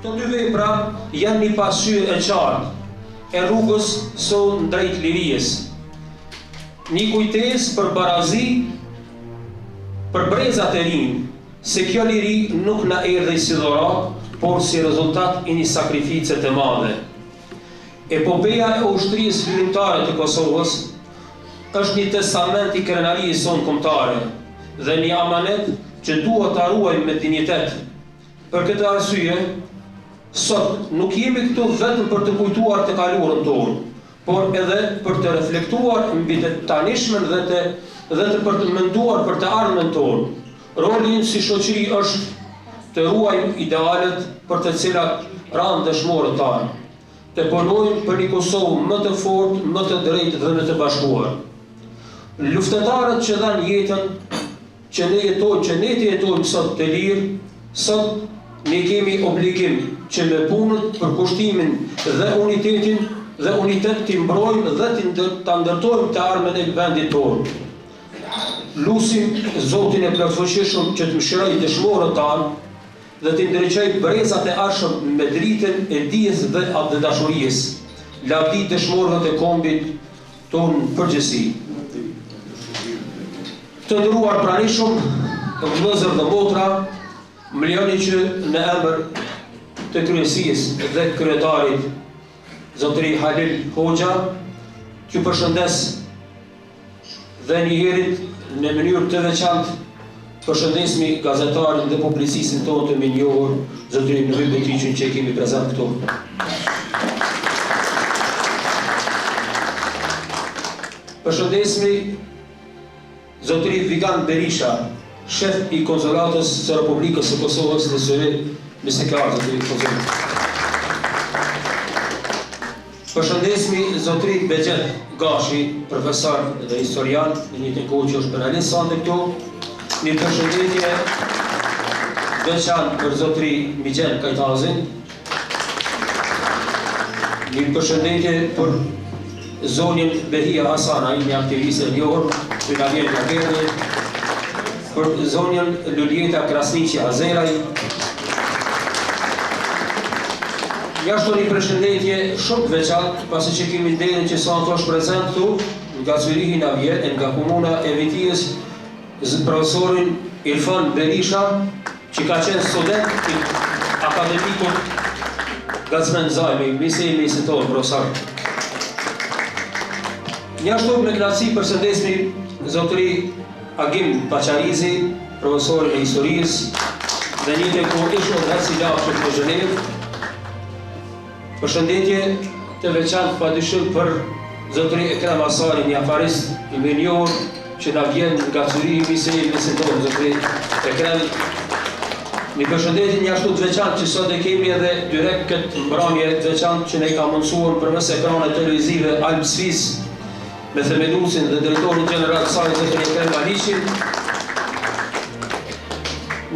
Këto dy vepra janë një pasqyrë e qartë e rrugës son drejt lirisë. Një kujtesë për barazi, për brezat e rinj, se kjo liri nuk na erdhi si dhuratë, por si rezultat i një sakrifice të madhe. Epopeja e ushtrisë lirimtare të Kosovës është një testament i krenarisë sonë kombëtare dhe një amanet që duhet ta ruajmë me dinjitet. Për këtë arsye, sot nuk jemi këtu vetëm për të kujtuar të kaluarën tonë, por edhe për të reflektuar mbi të tanishmen dhe për të menduar për të ardhmen tonë. Roli ynë si shoqëri është të ruajmë idealet për të cilat ranë dëshmorët tanë, të punojmë për një Kosovë më të fortë, më të drejtë dhe më të bashkuar. Luftetarët që dhanë jetën, që ne të jetojmë sot të lirë, sot ne kemi obligim që me punët për kushtimin dhe unitetin dhe unitet të mbrojmë dhe të ndërtojmë të armën e vendit tonë. Lusim Zotin e plotfuqishëm që të mëshirojë dëshmorët tanë dhe të ndriçoj brezat e arshëm me dritën e dijes dhe atë dashurisë. Lavdi dëshmorëve të kombit tonë përgjithësi. Të nderuar pranishëm, vëllezër dhe motra, më lejoni që në emër të kryesisë dhe kryetarit Zotëri Halil Hoxha, që përshëndes dhe njëherit në mënyrë të veçantë përshëndesmi gazetarin dhe publicistin tonë të minjohur, Zotëri Nuhi Betriqin që kemi prezent këtu. Përshëndesmi Zotëri Vigan Berisha, shef i konsulatës së Republikës së Kosovës në Sëri, me sekretar Zotëri Konsulat. Përshëndesmi Zotëri Bexhet Gashi, profesor dhe historian, në një të kohë që është penalist sante këtu. Një përshëndetje veçantë për Zotëri Migjen Kajtazin. Një përshëndetje për zonin Behia Hasana, një aktiviste e njohur, që nga vjen nga Kerni, për zonin Luljeta Krasniqi Azeraj. Jashtu një përshëndetje shumë të veçantë, pasi që kemi nderin që sa të është prezent këtu, nga Zurihi na vjen, nga komuna e Vitijës, profesorin Irfan Berisha, që ka qenë student i akademikut Gazmen Zajmi, misej mesetor, profesor. Njashtu me kënaqësi përshëndesmi Zotëri Agim Paqarizi, profesorin e historisë, dhe një të kohë ishë dhe si lafshët në Zhenevë. Përshëndetje të veçantë padyshim për Zotëri Ekrem Asari, një afarist i menjohur që na vjen nga Zurihi misej mesetor, Zotëri Ekrem. Një përshëndetje njashtu të veçantë që sot e kemi edhe direkt këtë mbrëmje të veçantë që ne ka mundësuar përmes ekranet televizive Alp Svis me themeluesin dhe drejtorin gjeneral të saj Zotëri Ekrem Alishin.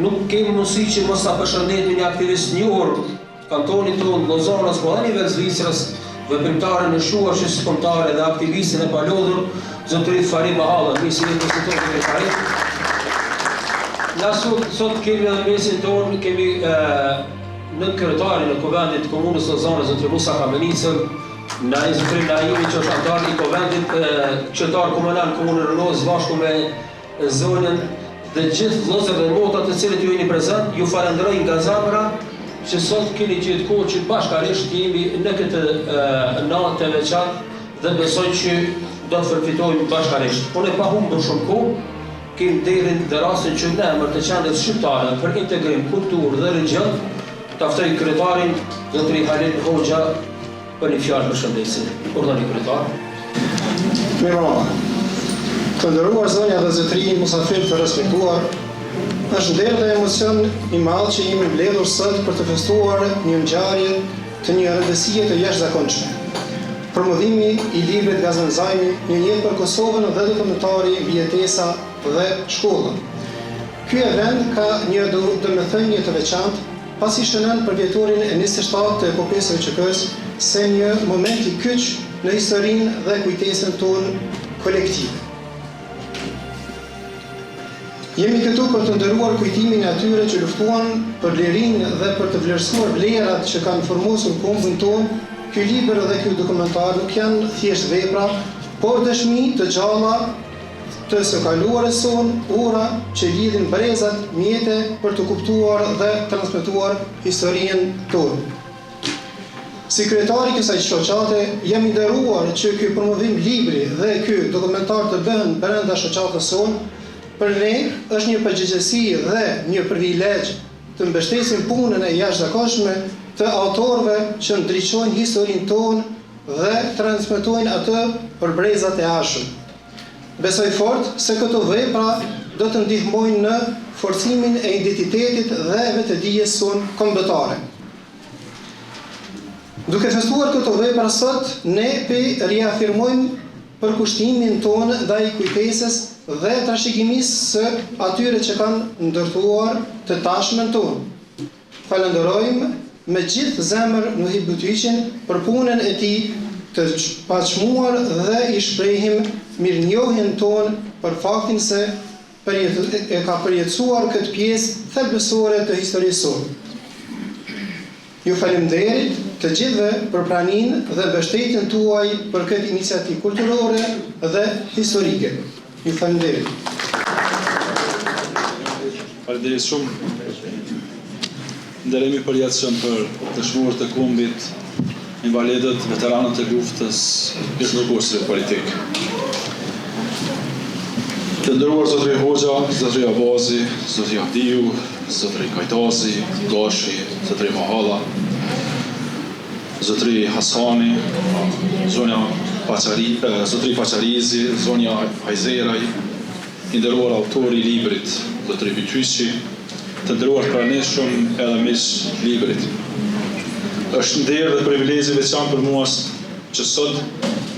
Nuk kemi mundësi që mos ta përshëndetim një aktivist njohur kantonit tonë Lozanës, po edhe nivel Zvicrës, veprimtare në shuarshës kombëtare dhe aktivistin e palodhur, Zotëri Farim Mahalla, mesin e mesetor të Farim. Na sot kemi edhe mesin tonë, kemi në kryetarin e Kuvendit të Komunës Lozanës, Zotëri Musa Kamenicën, na e Zotëri Naimi që është antar i Kuvendit, qytetar komunal Komunën Rënozë bashku me zonën dhe gjithë vëllezër dhe motra të cilët ju jeni prezant, ju falenderoj nga zemra që sot keni gjetë kohë që bashkarisht jemi në këtë natë të veçantë dhe besoj që do të përfitojmë bashkarisht. Unë e pa humbur shumë kohë, kemi nderin dhe rastin që në emër të qendrës shqiptare për integrim, kulturë dhe region, ta ftoj kryetarin Zotëri Halil Hoxha për një fjalë përshëndetje. Urdhani kryetar. Mirëmbrëma. Të nderuar zonja dhe zotëri, musafir të respektuar, është nder dhe emocion i madh që jemi mbledhur sot për të festuar një ngjarje të një rëndësie të jashtëzakonshme. Promodhimi i librit Gazmen Zajmi, një jetë për Kosovën dhe dokumentari mbi jetesa dhe shkolla. Ky event ka një domethënie të veçantë, pasi shënon për vjetorin e 27 të epopesë së VÇK-s, se një moment i kyç në historinë dhe kujtesën tonë kolektive. Jemi këtu për të nderuar kujtimin e atyre që luftuan për lirinë dhe për të vlerësuar vlerat që kanë formosur kombën tonë. Ky libër dhe ky dokumentar nuk janë thjesht vepra, por dëshmi të gjalla të së kaluarës sonë, ora që lidhin brezat, mjete për të kuptuar dhe transmetuar historinë tonë. Si kryetari kësaj shoqate, jam i nderuar që ky promovim libri dhe ky dokumentar të bëhen brenda shoqatës sonë. Për ne është një përgjegjësi dhe një privilegj të mbështesim punën e jashtëzakonshme të autorëve që ndriçojnë historinë tonë dhe transmetojnë atë për brezat e ardhshëm. Besoj fort se këto vepra do të ndihmojnë në forcimin e identitetit dhe vetëdijes sonë kombëtare. Duke festuar këto vepra sot, ne riafirmojmë përkushtimin tonë ndaj kujtesës dhe trashëgimisë së atyre që kanë ndërtuar të tashmen tonë. Falenderojmë me gjithë zemër Nuhib Butyqin për punën e tij të paqmuar dhe i shprehim mirënjohjen tonë për faktin se e ka përjetësuar këtë pjesë thelbësore të historisë sonë. Ju faleminderit të gjithëve për praninë dhe mbështetjen tuaj për këtë iniciativë kulturore dhe historike. Ju faleminderit. Faleminderit shumë. Nderemi përjetshëm për të shmuar të kombit, invalidët, veteranët e luftës, pjesëmarrësve politik. Të nderuar zotëri Hoxha, zotëri Abazi, zotëri Avdiu, zotëri Kajtazi, Gashi, zotëri Mahalla, zotëri Hasani, zotëri Paqarizi, zonja Hajzeraj, i nderuar autori i librit, zotëri Bytyqi, të nderuar pranishëm edhe miq librit. Është nder dhe privilegj i veçantë për mua që sot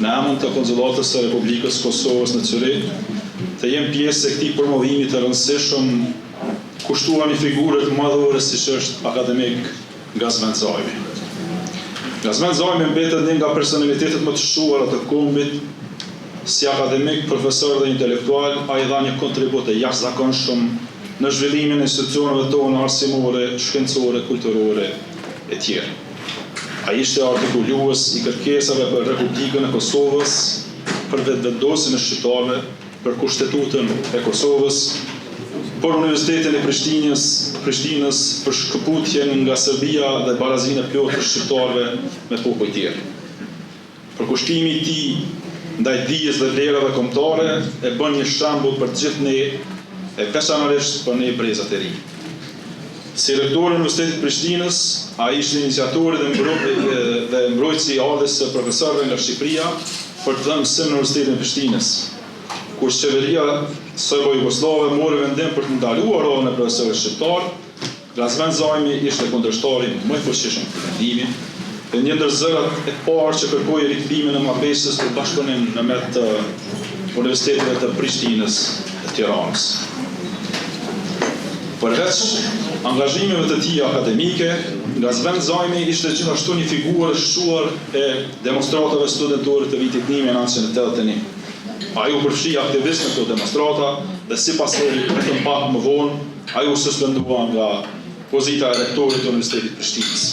në emër të Konsullatës së Republikës Kosovës në Zyrich të jem pjesë e këtij promovimi të rëndësishëm, kushtuar një figurë të madhore siç është akademik Gazmend Zajmi. Gazmend Zajmi mbetet një nga personalitetet më të shuara të kombit, si akademik, profesor dhe intelektual, ai dha një kontribut të jashtëzakonshëm në zhvillimin e institucioneve tona arsimore, shkencore, kulturore e tjera. Ai ishte artikulues i kërkesave për Republikën e Kosovës, për vetëvendosjen e shqiptarëve, për Kushtetutën e Kosovës, për Universitetin e Prishtinës, për shkëputjen nga Serbia dhe barazinë e plotë të shqiptarëve me popull tjerë. Përkushtimi i tij ndaj dijes dhe vlerave kombëtare e bën një shembull për të gjithë ne, e veçanërisht për ne brezat e ri. Si rektori i Universitetit Prishtinës, ai ishte iniciatori dhe mbrojtësi i ardhes së profesorëve nga Shqipëria për të dhënë mësim në Universitetin e Prishtinës. Kur qeveria serbo-jugoslave mori vendim për të ndaluar rolën e profesorëve shqiptar, Gazmend Zajmi ishte kundërshtari më i fuqishëm të vendimit dhe një ndër zërat e parë që kërkoi rikthimin e marrëveshjes për bashkëpunim në mes të universiteteve të Prishtinës dhe Tiranës. Përveç angazhimeve të tij akademike, Gazmend Zajmi ishte gjithashtu një figurë e shquar e demonstratave studentore të vitit 1981. Ai u përfshi aktivisht në këto demonstrata dhe sipas vetëm pak më vonë, ai u suspendua nga pozita e rektorit të Universitetit Prishtinës.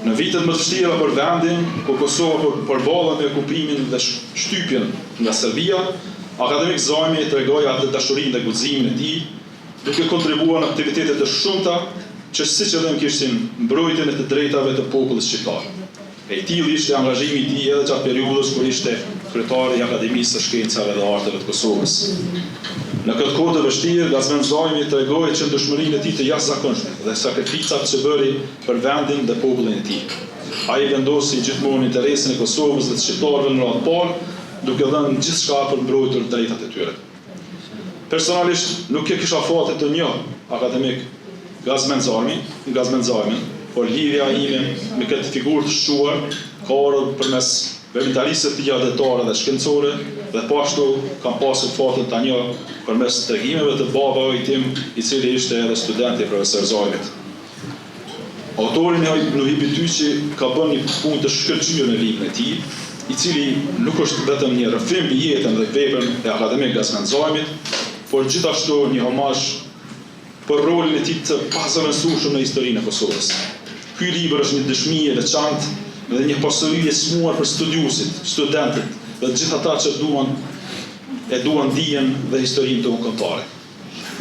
Në vitet më të vështira për vendin, ku Kosova përballet me okupimin dhe shtypjen nga Serbia, akademik Zajmi tregoi atë dashurinë dhe guximin e tij, duke kontribuar në aktivitete të shumta që si qëllim kishin mbrojtjen e të drejtave të popullit shqiptar. E tillë ishte angazhimi i tij edhe gjatë periudhës kur ishte kryetari i Akademisë së Shkencave dhe Arteve të Kosovës. Në këtë kohë të vështirë, Gazmend Zajmi tregoi qëndrueshmërinë e tij të jashtëzakonshme dhe sakrificat që bëri për vendin dhe popullin e tij. Ai vendosi gjithmonë interesin e Kosovës dhe të shqiptarëve në radhë parë, duke dhënë gjithçka për mbrojtur drejtat e tyre. Personalisht nuk e kisha fatin të njoh akademik Gazmend Zajmin, por lidhja ime me këtë figurë të shquar ka ardhur përmes veprimtarisë të tij adhetare dhe shkencore, dhe po ashtu kam pasur fatin ta njoh përmes tregimeve të babait tim, i cili ishte edhe student i profesor Zajmit. Autori Nuhib Bytyqi ka bërë një punë të shkëlqyer në librin e tij, i cili nuk është vetëm një rrëfim i jetën dhe veprën e akademik Gazmend Zajmit, por gjithashtu një homazh për rolin e tij të pazëvendësueshëm në historinë e Kosovës. Ky libër është një dëshmi e veçantë dhe një pasuri e smuar për studiuesit, studentët dhe gjithë ata që duan dijen dhe historinë tonë.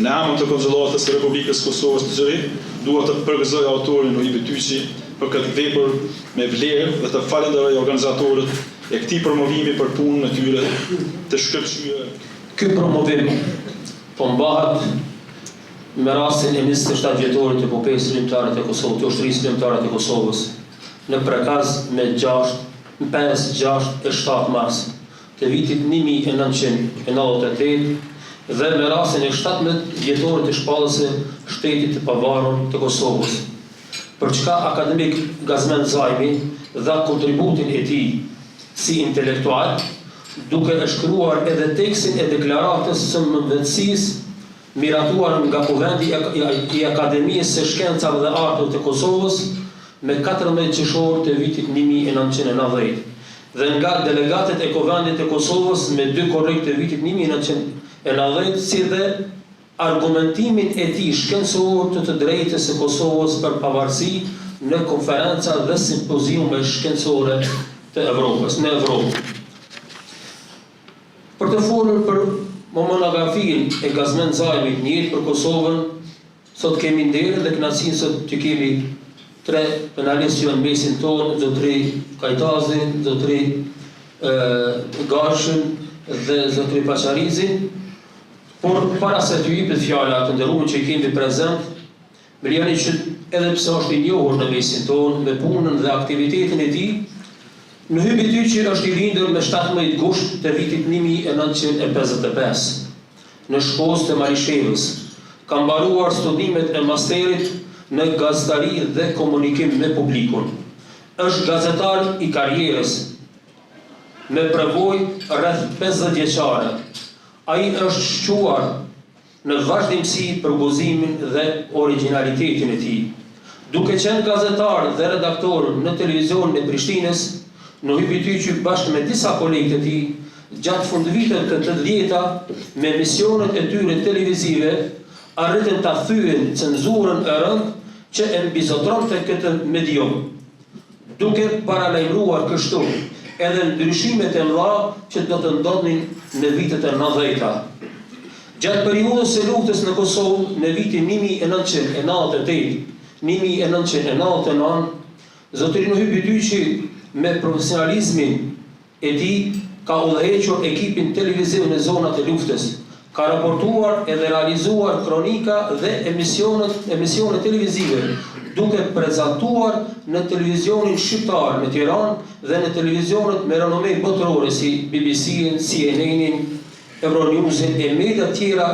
Në emër të Konsullatës së Republikës Kosovës të Zëri, dua të përgëzoj autorin Nuhi Betyqi për këtë vepër me vlerë dhe të falenderoj organizatorët e këtij promovimi për punën e tyre të shkëlqyer. Ky promovim po mbahet me rastin e 27 vjetorit të epopejës shkrimtare të Kosovës, të ushtrisë shkrimtare të Kosovës, në prekaz me 5, 6 e 7 mars të vitit 1998 dhe me rastin e 17 vjetorit të shpallës së shtetit të pavarur të Kosovës. Për çka akademik Gazmend Zajmi dha kontributin e tij si intelektual, duke e shkruar edhe tekstin e deklaratës së mëndetësisë miratuar nga Kuvendi i Akademisë së Shkencave dhe Arteve të Kosovës me 14 qershor të vitit 1990 dhe nga delegatët e Kuvendit të Kosovës me 2 korrik të vitit 1990, si dhe argumentimin e tij shkencor të drejtës së Kosovës për pavarësi në konferenca dhe simpoziume shkencore të Evropës, në Evropë. Për të folur për monografinë e Gazmend Zajmit, Një jetë për Kosovën, sot kemi nderën dhe kënaqësinë sot që kemi 3 penalistë që në mesin tonë, zotëri Kajtazin, zotëri Gashën dhe zotëri Paçarizin. Por para se të jepet fjala të nderuar që i kemi prezent, më lejoni që edhe pse është i njohur në mesin tonë me punën dhe aktivitetin e tij, Nuhi Betyqi është i lindur me 17 gusht të vitit 1955 në shkollën e Marishevës. Ka mbaruar studimet e masterit në gazetari dhe komunikim me publikun. Është gazetar i karrierës me përvojë rreth 50 vjeçare. Ai është shquar në vazhdimsi për guximin dhe originalitetin e tij. Duke qenë gazetar dhe redaktor në televizionin e Prishtinës, Nuhi Betyqi bashkë me disa kolegë të tij gjatë fundviteve të 80-ta me emisionet e tyre televizive arritën ta thyen cenzurën e rëndë që e mbizotronte këtë medium, duke paralajmëruar kështu edhe ndryshimet e mëdha që do të ndodhin në vitet e 90-ta. Gjatë periudhës së luftës në Kosovë në vitin 1998-1999, zotëri Nuhi Betyqi me profesionalizmin e tij ka udhëhequr ekipin televiziv në zonat e luftës, ka raportuar edhe realizuar kronika dhe emisione televizive, duke prezantuar në televizionin shqiptar në Tiranë dhe në televizionet me renome botërore si BBC-n, CNN-in, Euronewsin e media tjera,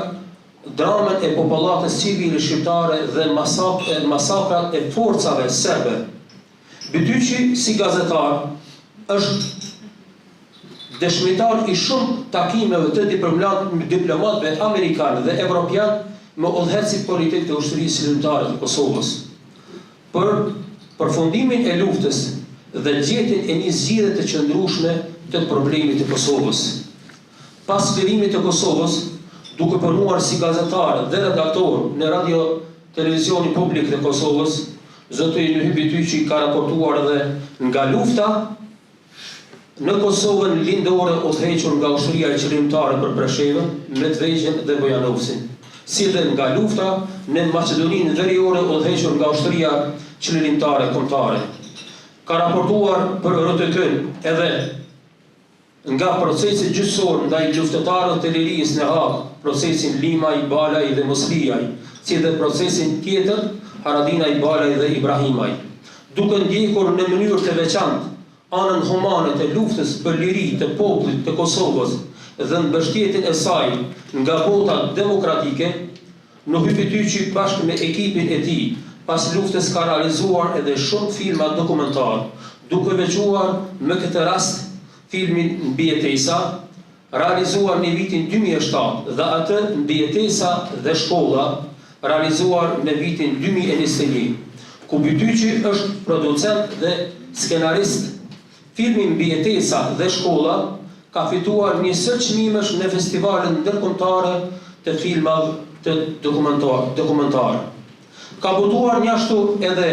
dramën e popullatës civile shqiptare dhe masakrat e forcave serbe. Betyqi si gazetar është dëshmitar i shumë takimeve të diplomatëve amerikanë dhe evropianë me udhëheqësit politik të ushtrisë shkrimtare të Kosovës. Për përfundimin e luftës dhe gjetjen e një zgjidhje të qëndrueshme të problemit të Kosovës. Pas lirimit të Kosovës, duke punuar si gazetar dhe redaktor në radio televizionin publik të Kosovës, zotëri Nuhi Betyqi ka raportuar edhe nga lufta në Kosovën lindore udhëhequr nga ushtria e qëllimtare për Preshevën, Medvegjën dhe Bojanovsin, si dhe nga lufta në Maqedoninë Veriore udhëhequr nga ushtria qëllimtare kombëtare. Ka raportuar për RTK edhe nga procesi gjyqësor ndaj luftëtarëve të lirisë në Hag, procesin Limaj, Balaj dhe Mosliaj, si dhe procesin tjetër Haradinaj, Balaj dhe Ibrahimaj, duke ndjekur në mënyrë të veçantë anën humane të luftës për liri të popullit të Kosovës dhe në mbështjetjen e saj nga bota demokratike, Nuhi Betyqi bashkë me ekipin e tij pas luftës ka realizuar edhe shumë filma dokumentar, duke veçuar me këtë rast filmin Mbijetesa, realizuar në vitin 2007 dhe atë Mbijetesa dhe shkolla, realizuar në vitin 2021, ku Betyqi është producent dhe skenarist. Filmi Mbijetesa dhe shkolla ka fituar një sër çmimesh në festivalet ndërkombëtare të filmave të dokumentar. Ka botuar njashtu edhe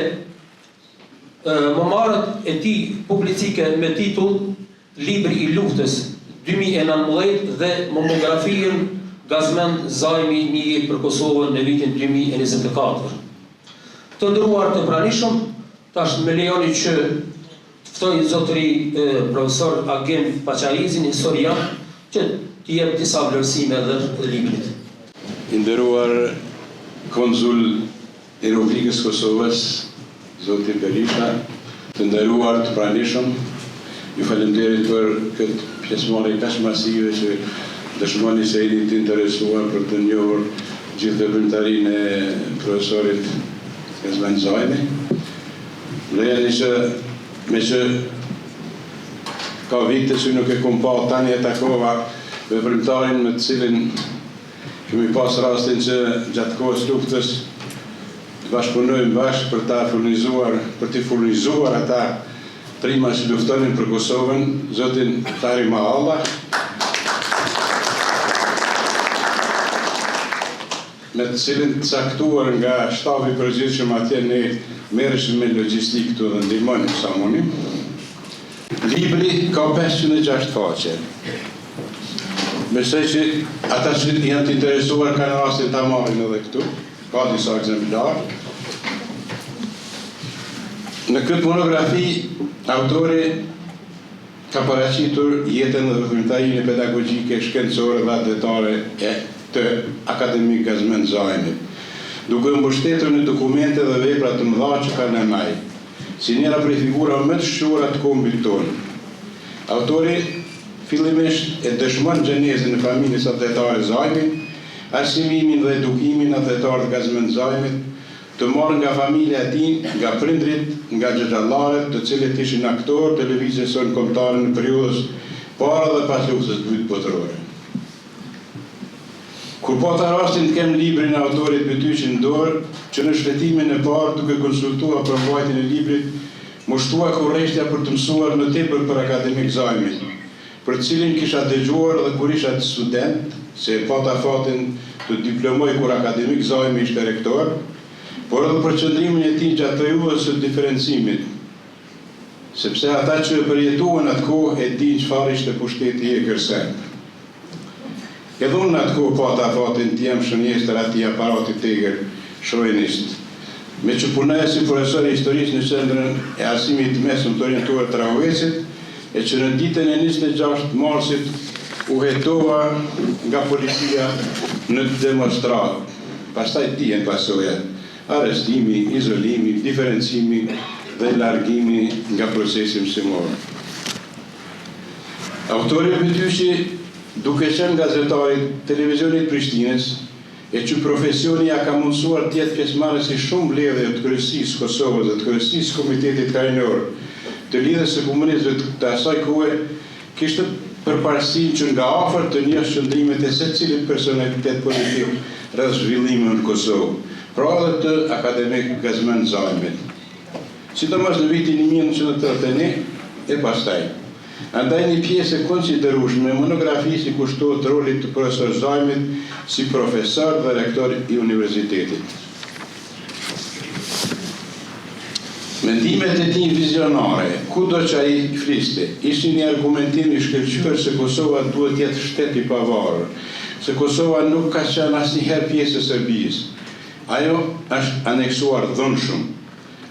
mëmarët e tij publicike me titull Libri i luftës 2019 dhe monografien Gazmend Zajmi, një jetë për Kosovën në vitin 2024. Të nderuar të pranishëm, tash me lejoni që të ftoj zotëri profesor Agim Paçarizin, historian, që t'i jep disa vlerësime dhe librit. I nderuar konsul i Republikës Kosovës, zoti Berisha, të nderuar të pranishëm, ju falenderit për këtë pjesëmarrje kaq masive që dëshmoni se jeni të interesuar për të njohur gjithë veprimtarinë e profesorit Gazmend Zajmi. Lejeni që me që ka vite që nuk e kom pa tani e takova veprimtarin me të cilin kemi pas rastin që gjatë kohës luftës të bashkëpunojmë bashkë për t'i furnizuar ata trima që luftonin për Kosovën, zotin Tari Mahalla, me të cilin të caktuar nga shtabi përgjithshëm atje ne merreshim me logjistikë këtu dhe ndihmonim sa munim. Libri ka 506 faqe. Besoj që ata që janë të interesuar kanë rastin ta marrin edhe këtu, ka disa ekzemplar. Në këtë monografi, autori ka paraqitur jetën dhe veprimtarinë pedagogjike, shkencore dhe atletare e të akademik Gazmend Zajmit, duke mbështetur në dokumente dhe vepra të mëdha që kanë në maj, si njëra prej figura më të shquara të kombit tonë. Autori fillimisht e dëshmon gjenezën e familjes atletare Zajmit, arsimimin dhe edukimin atletar të Gazmend Zajmit, të marrë nga familja e tij, nga prindrit, nga xhaxhallarët, të cilët ishin aktorë televizjes sonë kombëtare në periudhës para dhe pas luftës dytë botërore. Kur pata rastin të kem librin e autorit Betyqi në dorë, që në shfletimin e parë duke konsultuar për mbajtjen e librit, më shtua kurreshtja për të mësuar më tepër për akademik Zajmin, për cilin kisha dëgjuar dhe kur isha student, se pata fatin të diplomoj kur akademik Zajmi ishte rektor, por edhe për qëndrimin e tij gjatë periudhës së diferencimit, sepse ata që përjetuan atë kohë e dinë çfarë ishte pushteti i Ekërserb. Edhe unë në atë kohë pata fatin të jem shënjestër atij aparatit tegër shovenist, me që punoja si profesor i historisë në qendrën e arsimit të mesëm të orientuar të Rahovecit, e që në ditën e 26 marsit u hetova nga policia në demonstratë. Pastaj dihen pasojat: arrestimi, izolimi, diferencimi dhe largimi nga procesi mësimor. Autori Betyqi, duke qenë gazetari televizionit Prishtinës, e që profesioni ja ka mundësuar të jetë pjesëmarrës i shumë mbledhjeve të kryesisë Kosovës dhe të kryesisë Komitetit Karinor të lidhjes së komunistëve të asaj kohe, kishte përparësinë që nga afër të njeh qëndrimet e secilit personalitet politik rreth zhvillimit në Kosovë, pra edhe të akademik Gazmend Zajmit, sidomos në vitin 1931 e pastaj. Andaj një pjesë e konsiderueshme e monografisë i kushtohet rolit të profesor Zajmit si profesor dhe rektor i universitetit. Mendimet e tij vizionare, kudo që ai fliste, ishin një argumentim i shkëlqyer se Kosova duhet të jetë shtet i pavarur, se Kosova nuk ka qenë asnjëherë pjesë e Serbisë. Ajo është aneksuar dhunshëm.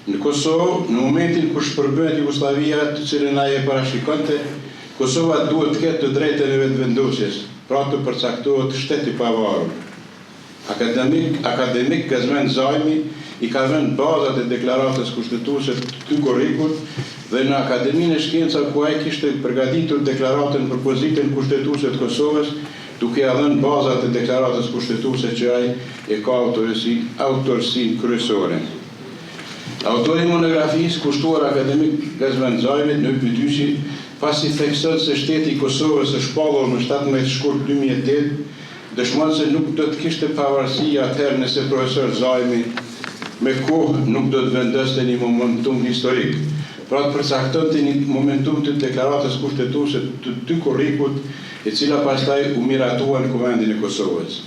Në Kosovë, në momentin kur shpërbëhet Jugosllavia, të cilën ai e parashikonte, Kosova duhet të ketë të drejtën e vetëvendosjes, pra të përcaktohet shtet i pavarur. Akademik Gazmend Zajmi i ka vënë bazat e deklaratës kushtetuese të Tykorrikut dhe në Akademinë e Shkencave ku ai kishte përgatitur deklaratën për pozitën kushtetuese të Kosovës, duke ia dhënë bazat e deklaratës kushtetuese që ai e ka autorsinë kryesore. Autori i monografisë kushtuar akademik Gazmend Zajmit në Betyqi, pasi thekson se shteti i Kosovës është shpallur në 17 shkurt 2008, dëshmon se nuk do të kishte pavarësi atëherë nëse profesor Zajmi me kohë nuk do të vendoste një momentum historik, pra të përcaktonte një momentum të deklaratës kushtetuese të Tykorrikut, e cila pastaj u miratua në Kuvendin e Kosovës.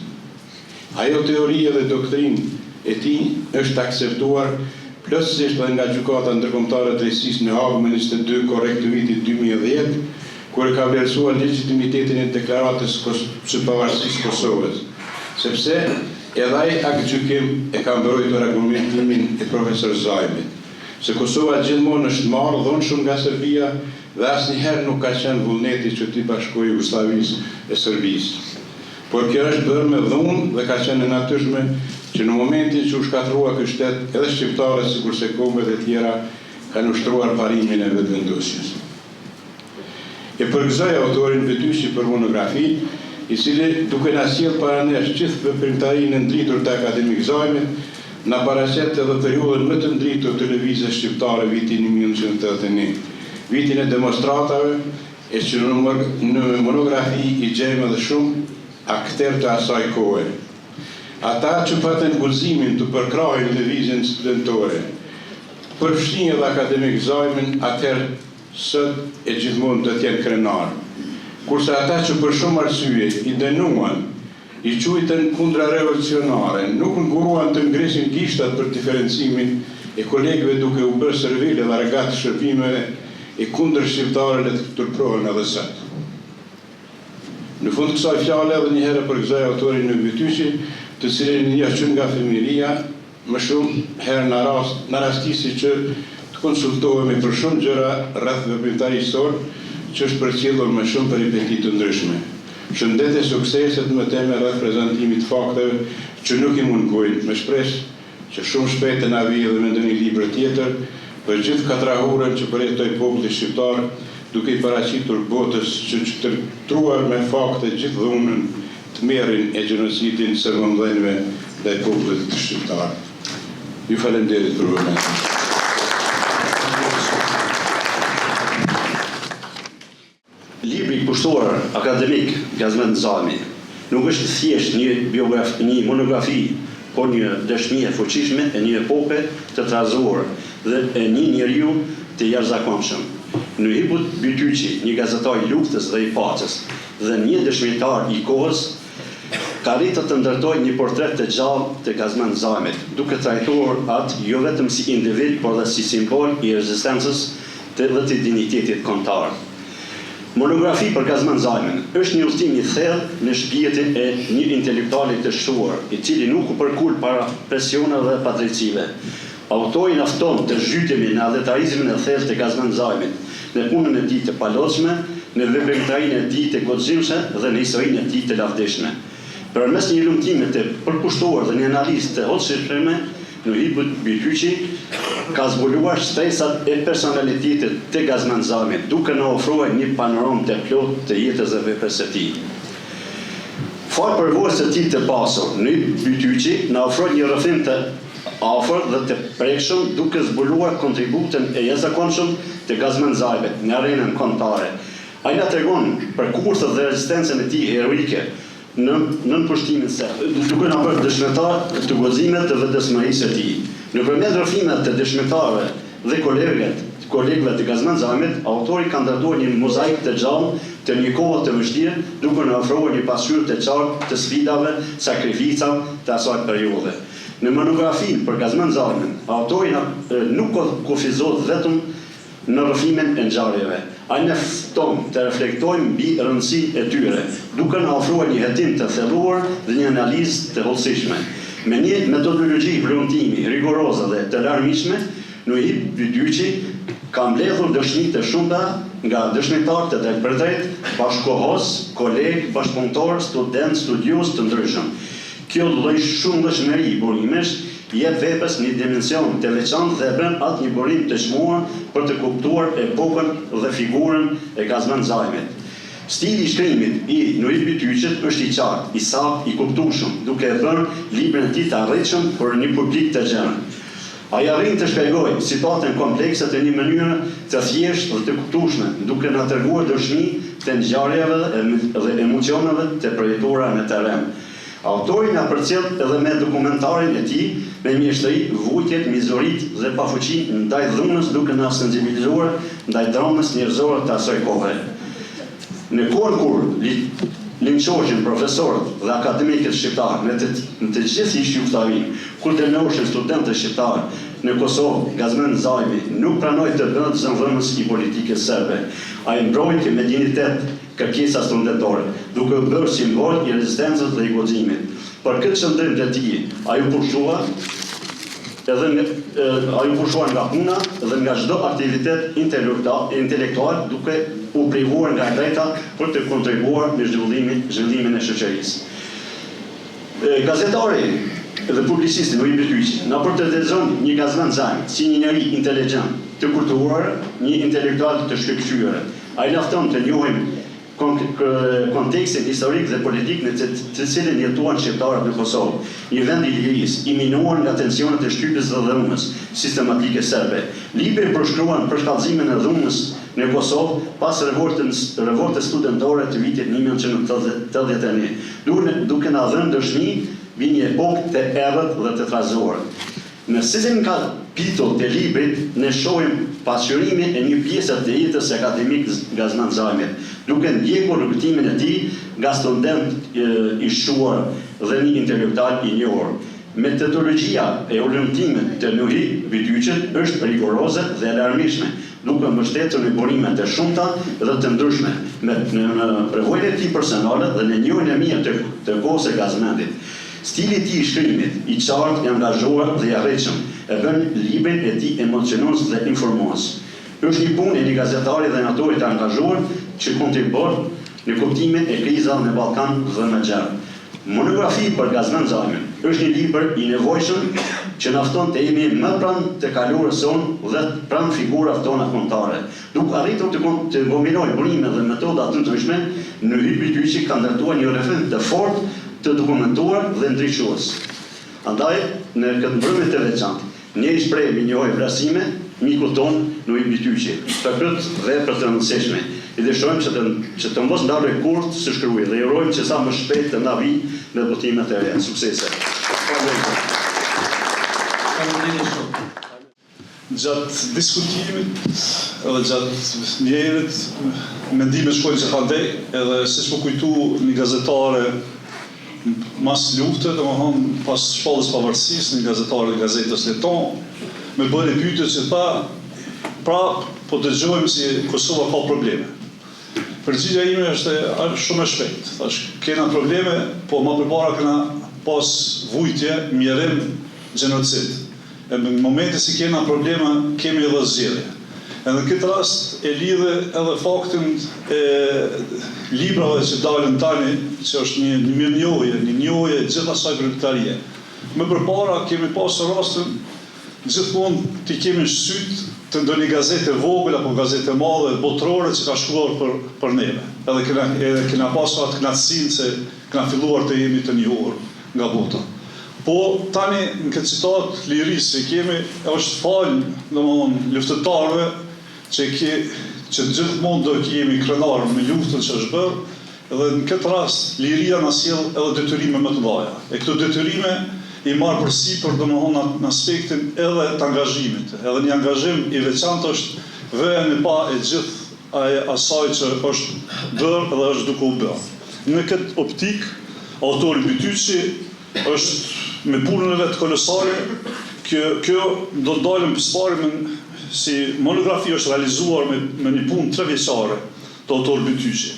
Ajo teoria dhe doktrinë e tij është akseptuar plotësisht dhe nga Gjykata Ndërkombëtare e Drejtësisë në Hagë më 22 korrekt të vitit 2010, kur e ka vlerësuar legitimitetin e deklaratës së pavarësisë Kosovës, sepse edhe ai atë gjykim e ka mbrojtur argumentimin e profesor Zajmit, se Kosova gjithmonë është marrë dhunshëm nga Serbia dhe asnjëherë nuk ka qenë vullneti që t'i bashkojë Jugosllavisë e Serbisë. Por kjo është bërë me dhunë dhe ka qenë e natyrshme që në momentin që u shkatrua ky shtet, edhe shqiptarët sikurse kombet e tjera kanë ushtruar parimin e vetëvendosjes. E përgëzoj autorin Betyshi për monografi, i cili duke na sjell para nesh gjithë veprimtarinë e ndritur të akademik Zajmit, na paraqet edhe periudhën më të ndritur të lëvizjes shqiptare vitin 1981, vitin e demonstratave, e që në monografi i gjejmë edhe shumë akter të asaj kohe. Ata që patën guximin të përkrahin lëvizjen studentore, përfshin edhe akademik Zajmin, atëherë sot e gjithmonë do të jenë krenar. Kurse ata që për shumë arsye i dënuan, i quajtën kundra revolucionare, nuk nguruan të ngrisin gishtat për diferencimin e kolegëve duke u bërë servile dhe regat shërbimeve e kundër shqiptare le të turprohen edhe sot. Në fund kësaj fjale edhe një herë përgëzoj autorin në Betyshi, të cilin një qenë nga fëmijëria, më shumë herë në rastisi që të konsultohemi për shumë gjëra rreth veprimtarisë sor, që është përcjellur me shumë peripeti të ndryshme. Shëndet e sukseset më teme rreth prezantimit fakteve që nuk i mungojnë, me shpresë që shumë shpejt të na vijë edhe me ndonjë libër tjetër për gjithë katrahurën që përjetoi populli shqiptar, duke i paraqitur botës që të truar me fakte gjithë dhunën të merrin e gjenocidin së vëmendëve ndaj popullit të shqiptar. Ju falenderit për vëmendjen. Libri kushtor akademik Gazmend Zajmi nuk është thjesht një monografi, por një dëshmi e fuqishme e një epoke të trazuar dhe e një njeriu të jashtëzakonshëm. Nuhibut Betyshi, një gazetar i luftës dhe i paqes dhe një dëshmitar i kohës, ka arritur të ndërtojë një portret të gjallë të Gazmend Zajmit, duke trajtuar atë jo vetëm si individ, por dhe si simbol i ekzistencës dhe të dinjitetit kombëtar. Monografi për Gazmend Zajmin është një udhtim i thellë në shpirtin e një intelektuali të shtuar, i cili nuk u përkul para presioneve dhe padrejtësive. Autori na fton të zhytemi në adetarizmin e thellë të Gazmend Zajmit, në punën e tij të palotshme, në veprimtarinë e tij të guximshme dhe në historinë e tij të lavdishme. Përmes një lumtimi të përkushtuar dhe një analizë të hollshme, Nuhibut Betyshi ka zbuluar shtresat e personalitetit të Gazmend Zajmit, duke na ofruar një panoramë të plotë të jetës dhe veprës së tij. Fal përvojës së tij të pasur, Nuhibut Betyshi na ofron një rrëfim të afër dhe të prekshëm, duke zbuluar kontributin e jashtëzakonshëm të Gazmend Zajmit në arenën kombëtare. Ai na tregon për kurthet dhe rezistencën e tij heroike në pushtimin serb, duke na bërë dëshmitar të guximet të vetëdijshmërisë së tij. Nëpërmjet rrëfimet të dëshmitarëve dhe kolegëve të Gazmend Zajmit, autori ka ndërtuar një mozaik të gjallë të një kohë të vështirë, duke na ofruar një pasqyrë të qartë të sfidave, sakrificave të asaj periudhe. Në monografinë për Gazmend Zajmin, autori nuk kufizohet vetëm në rrëfimin e ngjarjeve. Ai na fton të reflektojmë mbi rëndësinë e tyre, duke na ofruar një hetim të thelluar dhe një analizë të hollësishme. Me një metodologji vlerëtimi rigoroze dhe të larmishme, Nuhibut Betyshi ka mbledhur dëshmi të shumta nga dëshmitarë të drejt për drejt, bashkëkohës, kolegë, bashkëpunëtor, student, studios të ndryshëm. Kjo lloj shumëllëshmëri burimesh jep veprës një dimension të veçantë dhe bën atë një burim të çmuar për të kuptuar epokën dhe figurën e Gazmend Zajmit. Stili i shkrimit i Nuhibut Betyshit është i qartë, i saktë, i kuptueshëm, duke e bërë librin e tij të arritshëm për një publik të gjerë. Ai arrin të shpjegojë situatën komplekse në një mënyrë të thjeshtë dhe të kuptueshme, duke na treguar dëshmi të ngjarjeve dhe emocioneve të projektuara në terren. Autori na përcjell edhe me dokumentarin e tij me mjeshtri, vujtjet, mizorit dhe pafuqinë ndaj dhunës, duke na sensibilizuar ndaj dramës njerëzore të asaj kohe. Në kohën kur linçohen profesorët dhe akademikët shqiptarë në të gjithë jugosllavinë, kur dënoheshin studentët shqiptarë në Kosovë, Gazmend Zajmi nuk pranoi të bëhet zënvënës i politikës serbe. Ai mbrojti me dignitet kërkesa studentore, duke bërë simbol i rezistencës dhe i guximit. Për këtë qëndrim të tij, ai u pushuar nga puna dhe nga çdo aktivitet intelektual, duke u privuar nga drejta për të kontribuar në zhvillimin e shoqërisë. Gazetari dhe publicisti Nuhi Betyqi na portretizon një Gazmend Zajm si një njeri inteligjent, të kulturuar, një intelektual të shkëlqyer. Ai lafton të njohim kontekstin historik dhe politik në të cilin jetuan shqiptarët në Kosovë, një vend i lirisë, i minuar nga tensionet e shtypjes dhe dhunës sistematike serbe. Libri përshkruan për shkallëzimin e dhunës në Kosovë pas revoltës studentore të vitit 1981, duke na dhënë dëshmi mbi një epokë të errët dhe të trazuar. Në secilin kapitull të librit ne shohim pasqyrimin e një pjese të jetës akademik Gazmend Zajmit, duke ndjekur rrugtimin e tij nga student i shuar dhe një intelektual i njohur. Metodologjia e orientimit të Nuhi Betyqit është rigoroze dhe alarmishme, duke mbështetur në burime të shumta dhe të ndryshme, në përvojën e tij personale dhe në njohjen e mirë të kohës së Gazmendit. Stili i tij i shkrimit, i qartë, i angazhuar dhe i arritshëm, e bën librin e tij emocionues dhe informues. Është një punë e një gazetari dhe një autori të angazhuar që kontribon në kuptimin e krizave në Ballkan dhe në Gjermani. Monografi për Gazmend Zajmin është një libër i nevojshëm që na fton të jemi më pranë të kalorës sonë dhe pranë figurave tona kombëtare. Duke arritur të kombinojë burime dhe metoda të ndryshme, Nuhi Betyqi ka ndërtuar një referencë të fortë, të dokumentuar dhe ndriçues. Andaj, në këtë mbrëmje të veçantë, ne i shprehemi njohje vlerësime mikut ton Nuhi Betyqi për këtë vepër të rëndësishme. I dëshirojmë që të mos ndaloj kurrë së shkruaj dhe urojmë që sa më shpejt të na vijë në botimet e reja. Suksese. Gjatë diskutimit edhe gjatë njerit, mendimet shkojnë që handej, edhe siç më kujtu një gazetare mas lufte, domethënë pas shpalljes pavarësisë, një gazetare e gazetës Leton, me bëri pyetje që tha, po dëgjojmë si Kosova ka probleme. Përgjigjja ime është shumë e shpejtë. Thash, kena probleme, po më përpara kena pas vujtje, mjerim, gjenocid. E në momentin si kena probleme, kemi edhe zgjedhje. Edhe në këtë rast e lidhe edhe faktin e librave që dalën tani, që është një mirënjohje, një njohje gjithë asaj bregtarie. Më përpara kemi pasur rastin gjithmonë t'i kemi shqyt të ndonjë gazetë vogël apo gazetë madhe botërore që ka shkruar për neve. Edhe kena pasur atë kënaqësinë se kena filluar të jemi të njohur nga bota. Po tani në këtë citat lirisë që kemi është falë domthonë luftëtarëve që gjithmonë do kemi krenar me luftën që është bërë, edhe në këtë rast liria na sjell edhe detyrime më të mëdha. E këto detyrime i marë përsipër domthonë në aspektin edhe të angazhimit. Edhe një angazhim i veçantë është vënë pa e gjithë asaj që është bërë dhe është duke u bërë. Në këtë optik, autori Betyqi është me punën e vetë kolosale, kjo do të dalëm pësparim si monografi është realizuar me një punë 3 vjeçare të autor Betyqi.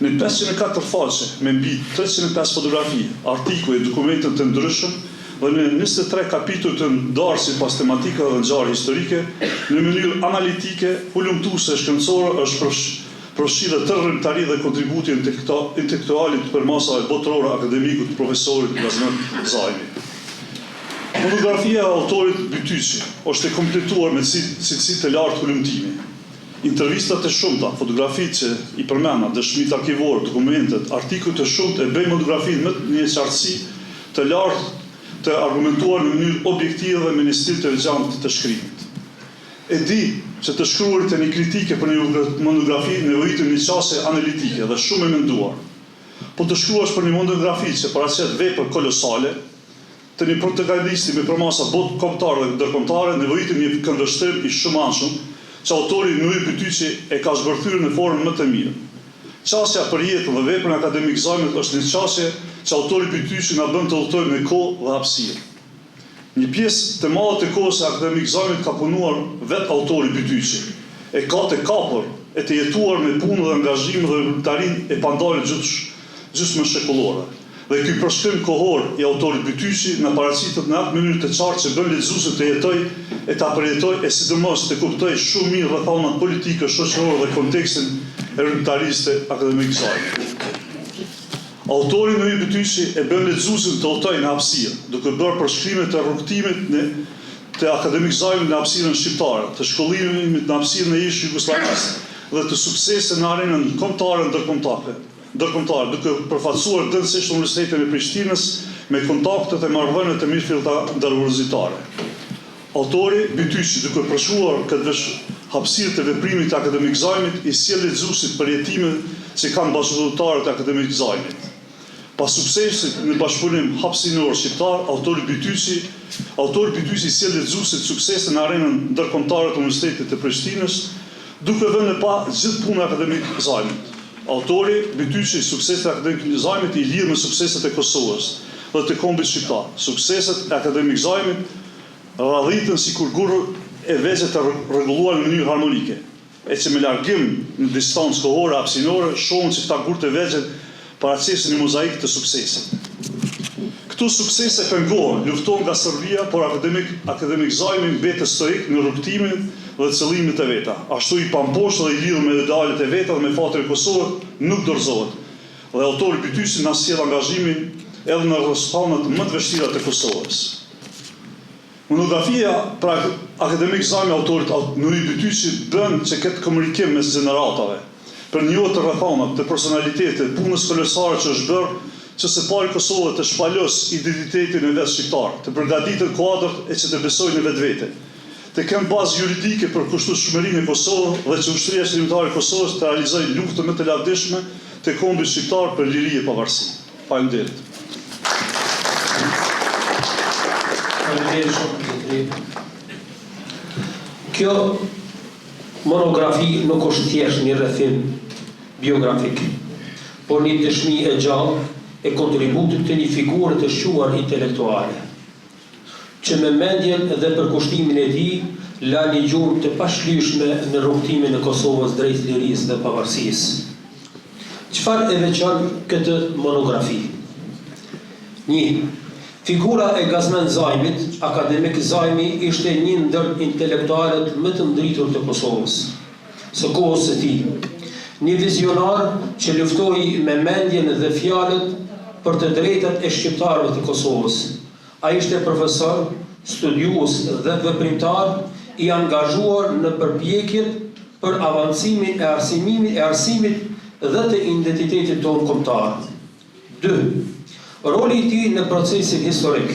Në 504 faqe, me mbi 305 fotografi, artikuj e dokumentet të ndryshëm, dhe në 23 kapitull të ndarë si pas tematika dhe ngjarje historike, në mënyrë analitike, hulumtuese shkencore është përfshirë të rrëmtari dhe kontributi intelektualit për masave botërore akademikut profesorit Gazmend Zajmi. Monografia e autorit Betyqi është e kompletuar me cilësi të lartë hulumtimi. Intervistat e shumta, fotografitë që i përmenda, dëshmit arkivor, dokumentet, artikuj të shumt e bëjnë monografinë më një qartësi të lartë të argumentuar në mënyrë objektive dhe me një stil të veçantë të shkrimit. E di që të shkruarit e një kritike për një monografi nevojitet një qasje analitike dhe shumë e menduar. Po të shkruash për një monografi që paraqet vepër kolosale, të një protagonisti me përmasa botë kombëtare dhe ndërkombëtare nevojitet një këndvështrim i shumëanshëm që autori Nuhi Betyqi e ka zbërthyer në formën më të mirë. Qasja për jetën dhe veprën akademik Zajmit është një qasje që autori Pytyçi na bën të udhtojmë në kohë dhe hapësirë. Një pjesë të madhe të kohës së akademik Zajmit ka punuar vetë autori Pytyçi. E ka të kapur e të jetuar me punë dhe angazhim dhe vullnetarinë e pandalë gjysmë shekullore. Dhe ky përshkrim kohor i autorit Pytyçi na paraqitet në atë mënyrë të qartë që bën lexuesit të jetojë e ta përjetojë e sidomos të kuptojë shumë mirë rrethanat politike, shoqërore dhe kontekstin e vullnetarisë të akademik Zajmit. Autori Nuri Pytyçi e bën lexuesin të udhtojë në hapësirë, duke bërë përshkrime të rrugtimit të akademik Zajmit në hapësirën shqiptare, të shkollimit në hapësirën e ish jugosllavisë dhe të suksese në arenën kombëtare ndërkombëtare, duke përfaqësuar dënsisht Universitetin e Prishtinës me kontaktet e marrëdhëniet të mirëfillta ndërvërzitare. Autori Pytyçi, duke përshuar këtë hapësirë të veprimit të akademik Zajmit, i sjell lexuesit përjetime që kanë bashkëdhëntarët e akademik Zajmit. Pas suksesit në bashkëpunim hapësinor shqiptar, autori Pytyçi sjell lexuesit suksese në arenën ndërkombëtare të Universitetit të Prishtinës, duke vënë pa gjithë punën e akademik Zajmit. Autori Pytyçi sukseset e akademik Zajmit i lidh me sukseset e Kosovës dhe të kombit shqiptar. Sukseset e akademik Zajmit radhitën sikur gurë e veçe të rregulluar në mënyrë harmonike, e që me largim në distancë kohore hapësinore shohën që këta gurë të veçe paraqisin një mozaik të suksesit. Këto suksese pengohen, lufton nga Serbia, por akademik Zajmi mbet stoik në rrugtimin dhe qëllimit e veta. Ashtu i pamposhtë dhe i lidhur me idealet e veta dhe me fatin e Kosovës nuk dorëzohet. Dhe autori Pytyçi na sjell angazhimin edhe në rrethonat më të vështira të Kosovës. Monografia pra akademik Zajmi autorit Nuri Pytyçi bën që këtë komunikim mes gjeneratave për njohje të rrethanat, të personalitetit, punës kolosare që është bërë që së pari Kosova të shpalos identitetin e vetë shqiptar, të përgatitet kuadrat e që të besojnë në vetvete, të kenë bazë juridike për kushtueshmërinë e Kosovës dhe që ushtria shërbimtare e Kosovës të realizojë luftën më të lavdishme të kombit shqiptar për liri e pavarësi. Faleminderit. Kjo monografi nuk është thjesht një rrethim biografik, por një dëshmi e gjallë e kontributit të një figure të shquar intelektuale, që me mendjen dhe përkushtimin e tij la një gjurmë të pashlyeshme në rrugtimin e Kosovës drejt lirisë dhe pavarësisë. Çfarë e veçon këtë monografi? 1. Figura e Gazmend Zajmit, akademik Zajmi, ishte një ndër intelektualët më të ndritur të Kosovës, së kohës së tij. Një vizionar që luftoi me mendjen dhe fjalët për të drejtat e shqiptarëve të Kosovës. Ai ishte profesor, studiues dhe veprimtar i angazhuar në përpjekjet për avancimin e arsimit dhe të identitetit tonë kombëtar. 2. Roli i tij në procesin historik.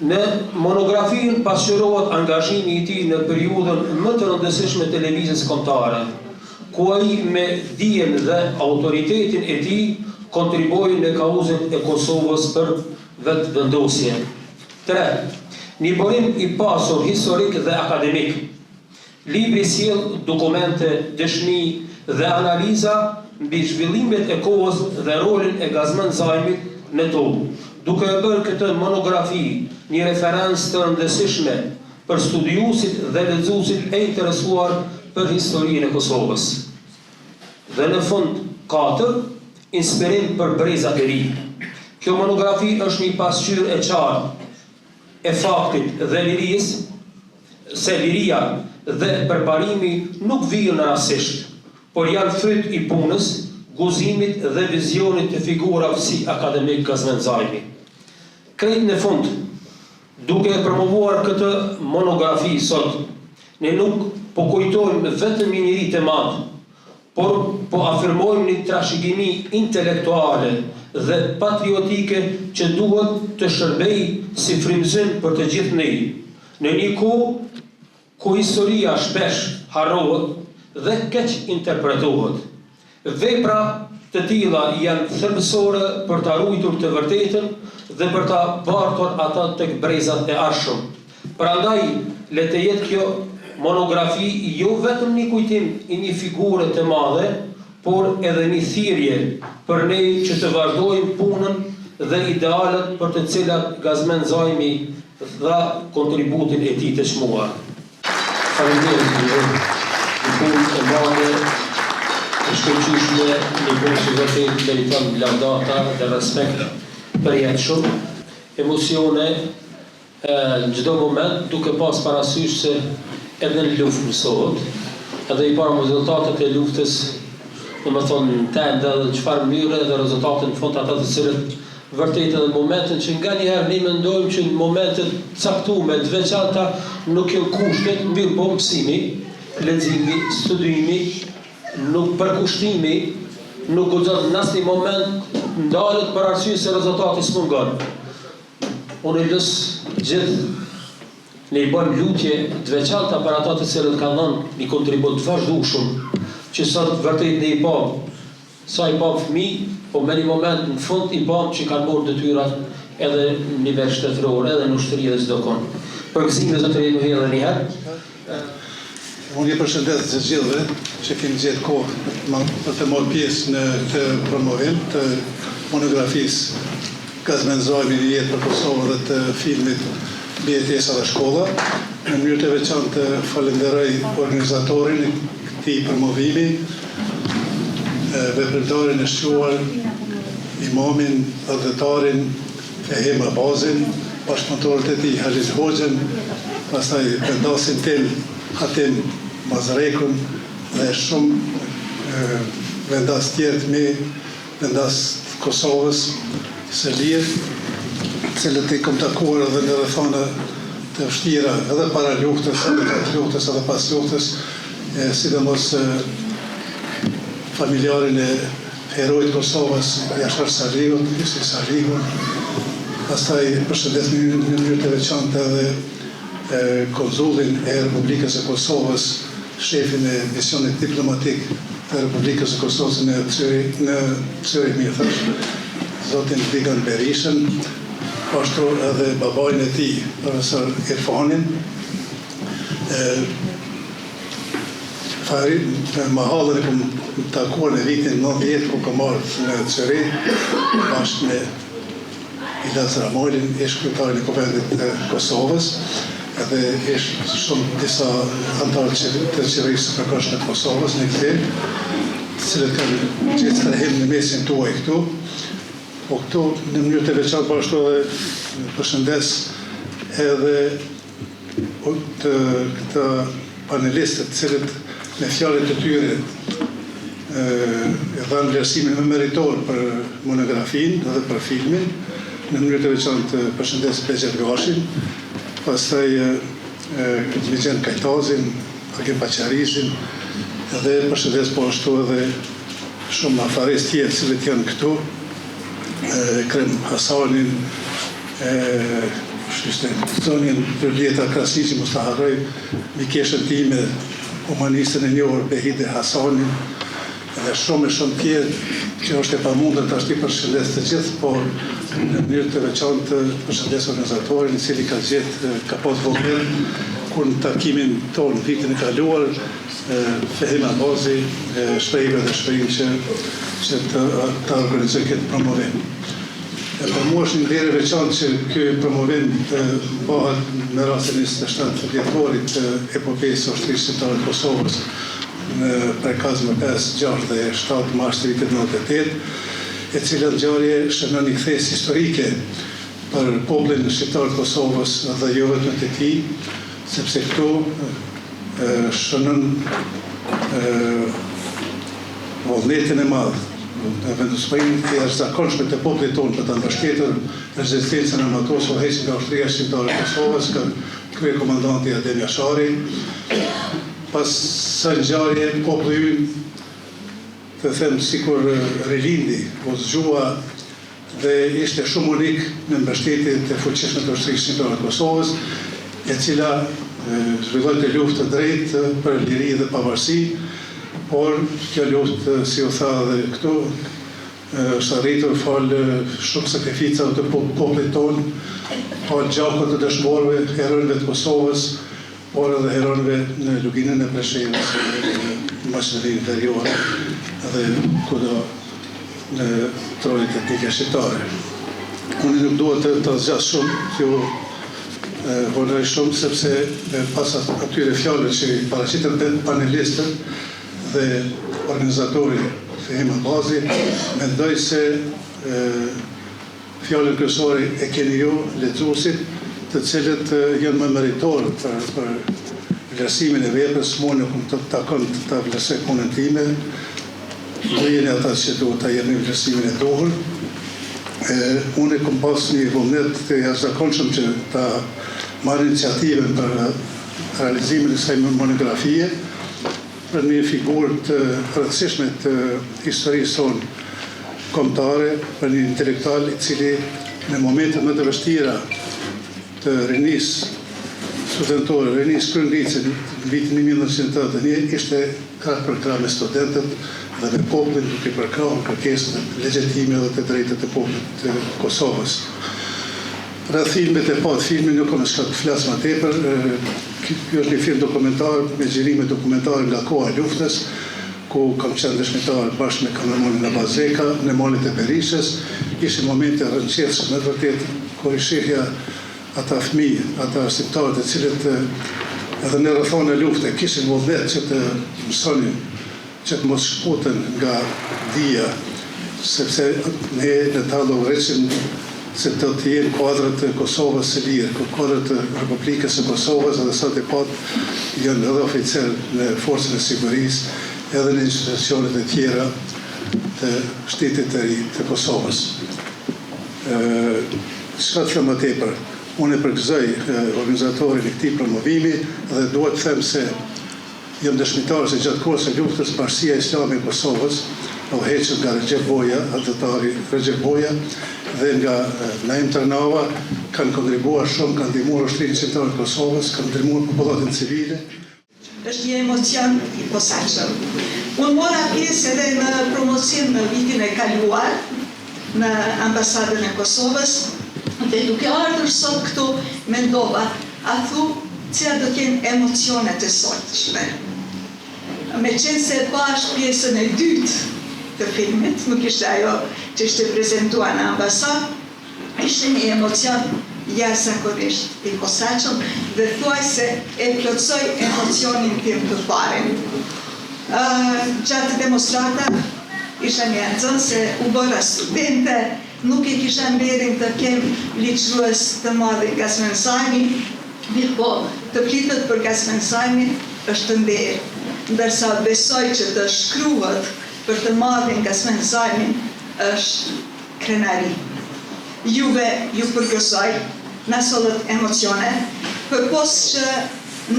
Në monografinë pasqyrohet angazhimi i tij në periudhën më të rëndësishme të lëvizjes kombëtare, ku ai me dijen dhe autoritetin e tij kontriboi në kauzën e Kosovës për vetëvendosje. 3. Një borim i pasur historik dhe akademik. Libri sjell dokumente, dëshmi dhe analiza mbi zhvillimet e kohës dhe rolin e Gazmend Zajmit në to, duke e bërë këtë monografi një referencë të rëndësishme për studiuesit dhe lexuesit e interesuar për historinë e Kosovës. Dhe në fund 4, inspirim për brezat e ri. Kjo monografi është një pasqyrë e qartë e faktit dhe lirisë, se liria dhe përparimi nuk vijnë rastësisht, por janë fryt i punës, guzimit dhe vizionit të figurave si akademik Gazmend Zajmi. Krejt në fund, duke e promovuar këtë monografi sot, ne nuk po kujtojmë vetëm një njeri të madh, por po afirmojmë një trashëgimi intelektuale dhe patriotike që duhet të shërbej si frymëzim për të gjithë ne, në një kohë ku historia shpesh harrohet dhe keq interpretohet. Vepra të tilla janë thelbësore për ta ruajtur të vërtetën dhe për ta bartur ata tek brezat e arshëm. Prandaj le të jetë kjo monografi jo vetëm një kujtim i një figure të madhe, por edhe një thirrje për ne që të vazhdojmë punën dhe idealet për të cilat Gazmend Zajmi dha kontributin e tij të çmuar. Faleminderit një punë e madhe, të shkëlqyeshme, një punë që vërtet meriton lavdata dhe respekt përjetshëm, emocione në çdo moment, duke pas parasysh se edhe në luftë mësohet, edhe i parë rezultatet e luftës, domethënë në tendë dhe në çfarë mënyre dhe rezultatet në fund ata të cilët vërtet edhe në momentin që nga njëherë ne mendojmë që në momentet caktuar të veçanta nuk janë kushtet, mirë po mësimi, leximi, studimi, nuk përkushtimi, nuk guxon në asnjë moment ndalet për arsye se rezultati s'mungon. Unë lës gjithë ne i bëjmë lutje të veçanta për ata të cilët kanë dhënë një kontribut të vazhdueshëm, që sot vërtet ne i pam, sa i pam fëmijë, po me një moment në fund i pam që kanë morë detyrat edhe në nivel shtetëror, edhe në ushtri dhe çdo kon. Për gëzimin e zotërisë më edhe një herë. Unë ju përshëndes të gjithëve që keni gjetë kohë për të marrë pjesë në këtë promovim të monografisë Gazmend Zajmi një jetë për Kosovën dhe të filmit Mbijetesa dhe shkolla. Në mënyrë të veçantë falenderoj organizatorin e këtij promovimi, veprimtarin e shquar, imamin, adhetarin, Fehim Abazin, bashkëpunëtorët e tij Halil Hoxhën, pastaj vendasin tim Hatim Mazrekun dhe shumë vendas tjerë të mi, vendas të Kosovës, Selir, cilët i kom takuar edhe në rrethana të vështira, edhe para luftës, edhe gjatë luftës, edhe pas luftës, sidomos familjarin e herojt Kosovës, Jashar Sarrigun, Yusuf Sarrigun, pastaj përshëndes në mënyrë të veçantë edhe konzullin e Republikës e Kosovës, shefin e misionit diplomatik të Republikës e Kosovës në Zyrich mi thash, zotin Vigan Berishën, ashtu edhe babajnë e tij, profesor Irfanin, mahallën e kom takuar në vitin 90 ku kom marrë në Zyrich, bashkë me Ilaz Ramolin, ish kryetarin e Kuvendit të Kosovës, edhe ish shumë disa antarë të qeverisë së përkohshme të Kosovës në këtë, të cilët kanë gjithë strehim në mesin tuaj këtu. Po këtu në mënyrë të veçantë po ashtu edhe përshëndes edhe këta panelistët të cilët me fjalët e tyre e dhanë vlerësimin më meritor për monografinë dhe për filmin. Në mënyrë të veçantë përshëndes Bezhet Gashin, pastaj Vigjen Kajtazin, Agim Paçarizin, edhe përshëndes po ashtu edhe shumë afares tjerë cilët janë këtu, Krem Hasanin, zonin Vërljeta Krasici, mos ta harroj, mikeshën time, humanistën e njohur Behide Hasanin, edhe shumë tjerë që është e pamundër tash ti përshëndes të gjithë, por në mënyrë të veçantë përshëndes organizatorin i cili ka gjetë ka pas vullnet kur në takimin tonë vitin e kaluar Fehim Abazi shprehim dhe shprehim që ta organizoj këtë promovim. Për mua është një vlerë e veçantë që ky promovim bëhet në rastin e 27 vjetorit të epopejës së ushtrisë shqiptare të Kosovës në prekazme 5, 6 dhe 7 mars të vitit 98, e cila ngjarje shënon një kthesë historike për popullin shqiptar të Kosovës dhe jo vetëm të tij, sepse këtu shënon vullnetin e madh në vendosmërinë e jashtëzakonshme të popullit tonë për ta mbështetur rezistencën armatuese u hequr nga ushtria shqiptare e Kosovës, kryekomandanti Adem Jashari. Pas së ngjarje populli ynë, të them sikur rilindi, u zgjua dhe ishte shumë unik në mbështetje të fuqishme të ushtrisë shqiptare të Kosovës, e cila zhvilloi të luftë të drejtë për liri dhe pavarësi, por kjo luftë, si u tha dhe këtu, është arritur falë shumë sakrificave të popullit tonë, falë gjakut të dëshmorëve, herojve të Kosovës, por edhe heronëve në luginën e Preshevës, në Maqedoninë Veriore dhe kudo në trojët etnike shqiptare. Unë nuk duhet të zgjas shumë, që voloj shumë, sepse pas atyre fjallëve që paraqiten panelistët dhe organizatori Fehim Abazi, mendoj se fjallën kryesore e keni ju lexuesit, të cilët janë më meritorë për vlerësimin e veprës, mua nuk më të takon të vlerësoj punën time, do jeni ata që duhet të jeni vlerësimin e duhur. Unë kom pas një vullnet të jashtëzakonshëm që ta marrë iniciativën për realizimin e kësaj monografie për një figurë të rëndësishme të historisë tonë kombëtare, për një intelektual i cili në momentet më të vështira të rinisë studentore, rinisë Kryngrice në vitin 1981, ishte krah për krah me studentët dhe me popullin, duke përkrahur kërkesën legjitime dhe të drejtat e popullit të Kosovës. Rreth filmit e pat filmin nuk kam shka të flas më tepër. Ky është një film dokumentar me xhirime dokumentare nga koha e luftës, ku kam qenë dëshmitar bashkë me kameramonin Abazeka në malet e Berishës. Ishte momente rëndësishme me vërtet kur i shihja ata fëmijë, ata shqiptarët e cilët edhe në rrethon e lufte kishin vullnet që të mësonin, që të mos shkputen nga dija, sepse ne në talë urrejshim se të jenë kuadrët e Kosovës së lirë, kuadrët e Republikës së Kosovës, edhe sot e pat janë edhe oficer në forcën e sigurisë, edhe në institucionet e tjera të shtetit të ri të Kosovës. Çka të them më tepër? Unë e përgëzoj organizatorin e këtij promovimi dhe duhet të them se jam dëshmitar se gjatë kohës së luftës Bashkia Islame e Kosovës, u heqët nga Recep Boja, adhëtari Recep Boja, dhe nga Naim Tërnava, kanë kontribuar shumë, kanë ndihmuar ushtrinë shqiptare të Kosovës, kanë ndihmuar popullatën civile. Është një emocion i posaçëm. Unë mora pjesë edhe në promocion në vitin e kaluar në ambasadën e Kosovës, dhe duke ardhur sot këtu mendova, a thu cilat do t'jenë emocionet e sotshme. Me qenë se bash pjesën e dytë të filmit, nuk ishte ajo që ishte prezentuar në ambasadë, ishte një emocion jashtëzakonisht i posaçëm dhe thuaj se e plotsoj emocionin tim të parën. Gjatë demonstrata isha një nxënës se u bëra studente, nuk e kisha mberin të kem liçrues të madhin Gasmen Sajmi, mirë po, të flitet për Gasmen Sajmin është nder, ndërsa besoj që të shkruhet për të madhin Gasmen Sajmin është krenari. Juve ju përgësoj, na sollët emocione, përpos që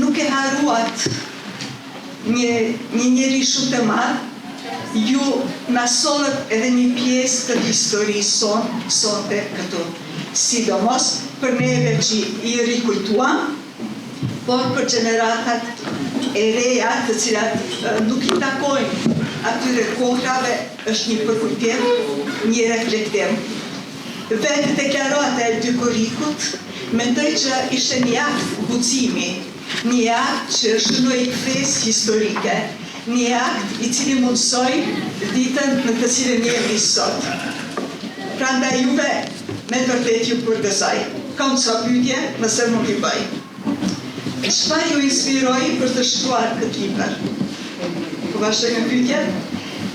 nuk e haruat një njeri shumë të madh, ju na sollët edhe një pjesë të historisë sonte këtu. Sidomos për neve që i rikujtuam, por për gjeneratat e reja të cilat nuk i takojnë atyre kohrave është një përkujtim, një reflektim. Vetë deklarata e dy Korikut, mendoj që ishte një akt guximi, një akt që shënoi kthesë historike, një akt i cili mundsoi ditën në të cilën jemi sot. Prandaj juve me vërtet ju përgëzoj. Kam ca pyetje, nëse mund t'i bëj. Çfarë ju inspiroi për të shkruar këtë libër? Po vazhdoj me pyetjen.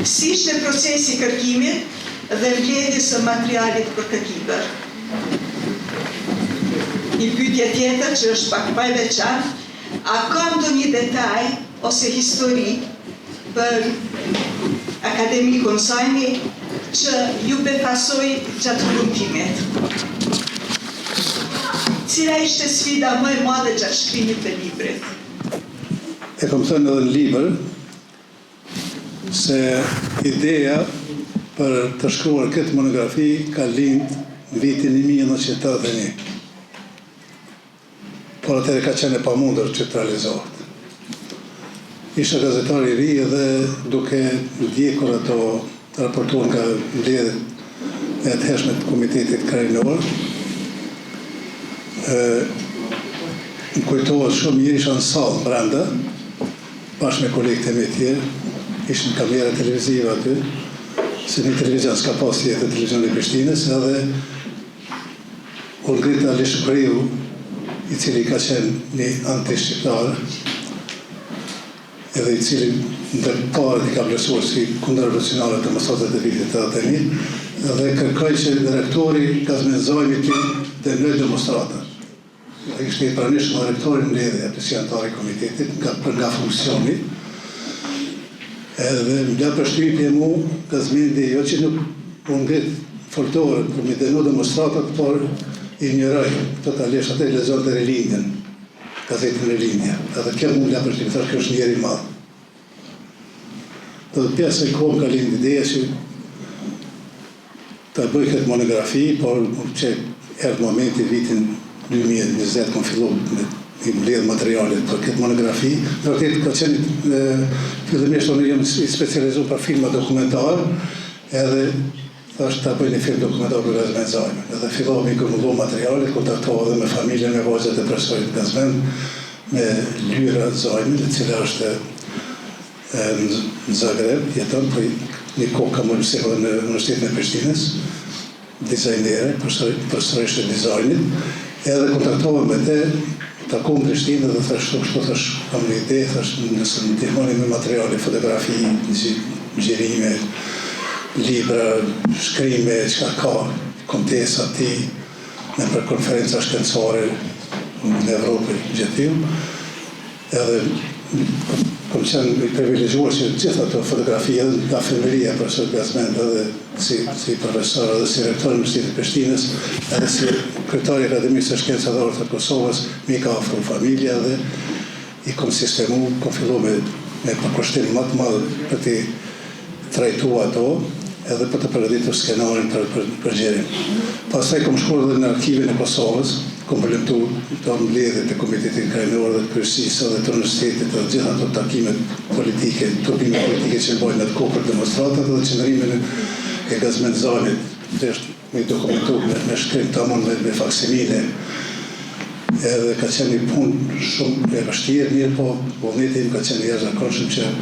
Si ishte procesi i kërkimit dhe mbledhjes së materialit për këtë libër? Një pyetje tjetër që është pak më e veçantë, a ka ndonjë detaj ose histori për akademikun Sajmi që ju befasoi gjatë punëtimit? Cila ishte sfida më e madhe gjatë shkrimit të librit? E kam thënë edhe në libër se ideja për të shkruar këtë monografi ka lindë në vitin 1981. Por atëherë ka qenë e pamundur që të realizohet. Isha gazetar i ri edhe duke ndjekur ato raportuar nga mbledhjet e atëhershme të Komitetit Krajinor. më kujtohet shumë mirë isha në sallë brenda, bashkë me kolegët e mi tjerë, ishin kamera televizive aty, se një televizion s'ka pas jetë televizion e Prishtinës, edhe u ngrit Ali Shukriu, i cili ka qenë një anti-shqiptar, edhe i cili ndërparët i ka vlerësuar si kundërrevolucionare të mësotët e vitit 81, edhe kërkoj që rektori Kazmen Zajmi të dënoj demonstrata. Ishte i pranishëm dhe rektori në ledhe, si antari i komitetit, nga funksioni, edhe nga përshtypje mu, Kazmendi, jo që nuk u ngrit foltore për me dënu demonstratat, por i njëraj, të taleshat e lezon të Relindjen, gazetin Relindja, edhe kjo mu nga përshtypje, thash kjo është njeri madhë. Dhe pjesë e kohë ka lind ideja që të bëj këtë monografi, por që erdë momenti vitin 2020 kom fillu me i mbledh materialet për këtë monografi. Në vërtet ka qenë fillimisht unë jam i specializuar për filma dokumentar, edhe thash ta bëj një film dokumentar për Kazmen Zajmin. Edhe fillova me kumullu materialet, kontaktova edhe me familjen e vajzat e profesorit Kazmen, me Lyra Zajmin, e cila është në Zagreb, jeton për një kohë ka më mësehë në Universitetin e Prishtinës, dizajnere, profesorisht e dizajnit, edhe kontaktova me te, taku në Prishtinë dhe thash, kam një ide, thash, nëse më ndihmoni me materiale, fotografi, gjerime, libra, shkrime, çka ka, kontesa ti, në për konferenca shkencore në Evropë, gjithim, edhe kom qenë i privilegjuar që gjitha të fotografi edhe nga filmeria profesor Kazmen edhe si profesor edhe si rektor në Universitetin e Prishtinës edhe si kryetari Akademisë së Shkencave të Kosovës mi ka ofru familja dhe i kom sistemu, kom fillu me përkushtim më të madh për të trajtuar ato edhe për të përgatitur skenarin për gjerim. Pastaj kom shkuar edhe në arkivin e Kosovës, kom përlemtu të mbledhjet e Komitetit Krajnor dhe të Kryqësisë dhe të Universitetit dhe gjitha ato takimet politike, turpime politike që bojnë në të kohë për demonstratat dhe qëndrimin e Kazmen Zajmit, dhe është me dokumentu me shkrim të amon me faksimile, edhe ka qenë një punë shumë e vështirë, mirë po vullneti im ka qenë i jashtëzakonshëm që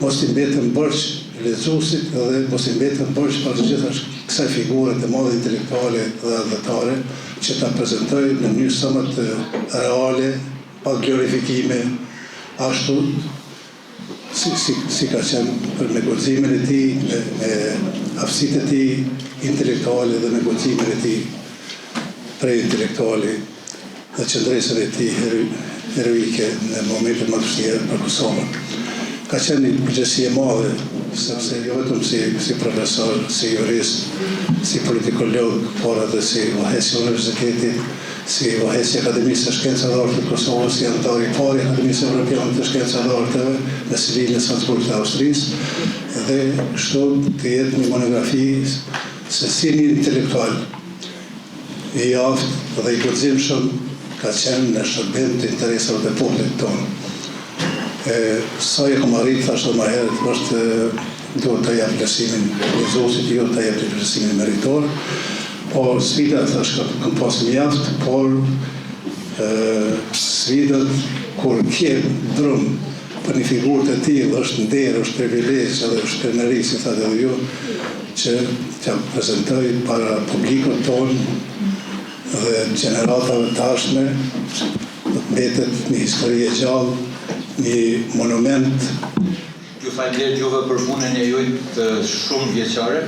mos i mbetëm bërç lexuesit dhe mos i mbetëm bërç për të gjitha kësaj figure të madhe intelektuale dhe adhetare që ta prezentoj në mënyrë sa më të reale, pa glorifikime, ashtu si ka qenë për me guximin e tij, me aftësitë e tij intelektuale dhe me guximin e tij prej intelektuali dhe qëndresën e tij heroike në momentet më të vështira për Kosovën. Ka qenë një përgjegjësi e madhe, sepse jo vetëm si profesor, si jurist, si politikolog, por edhe si vahesi universitetit, si vahesi Akademisë së Shkencave të Kosovës, si antar i parë i Akademisë Evropiane të Shkencave në Sivil në Salzburg të Austrisë, dhe kështu të jetë një monografi se si një intelektual i aftë dhe i guximshëm ka qenë në shërbim të interesave të popullit tonë. Sa e kom arrit, thashtë dhe ma herët, është duhet të jep vlerësimin lezuesit, jo të jep vlerësimin meritor, por sfidat, thashtë, kam pas mjaft, por sfidat, kur kje drum për një figurë të tillë, është nder, është privilegj, edhe është kreneri, si thatë edhe ju, që t'ja prezentoj para publikut tonë dhe gjeneratave tashme, të mbetet një histori e gjallë, një monument. Ju falenderoj juve për punën e juaj të shumë vjeçare.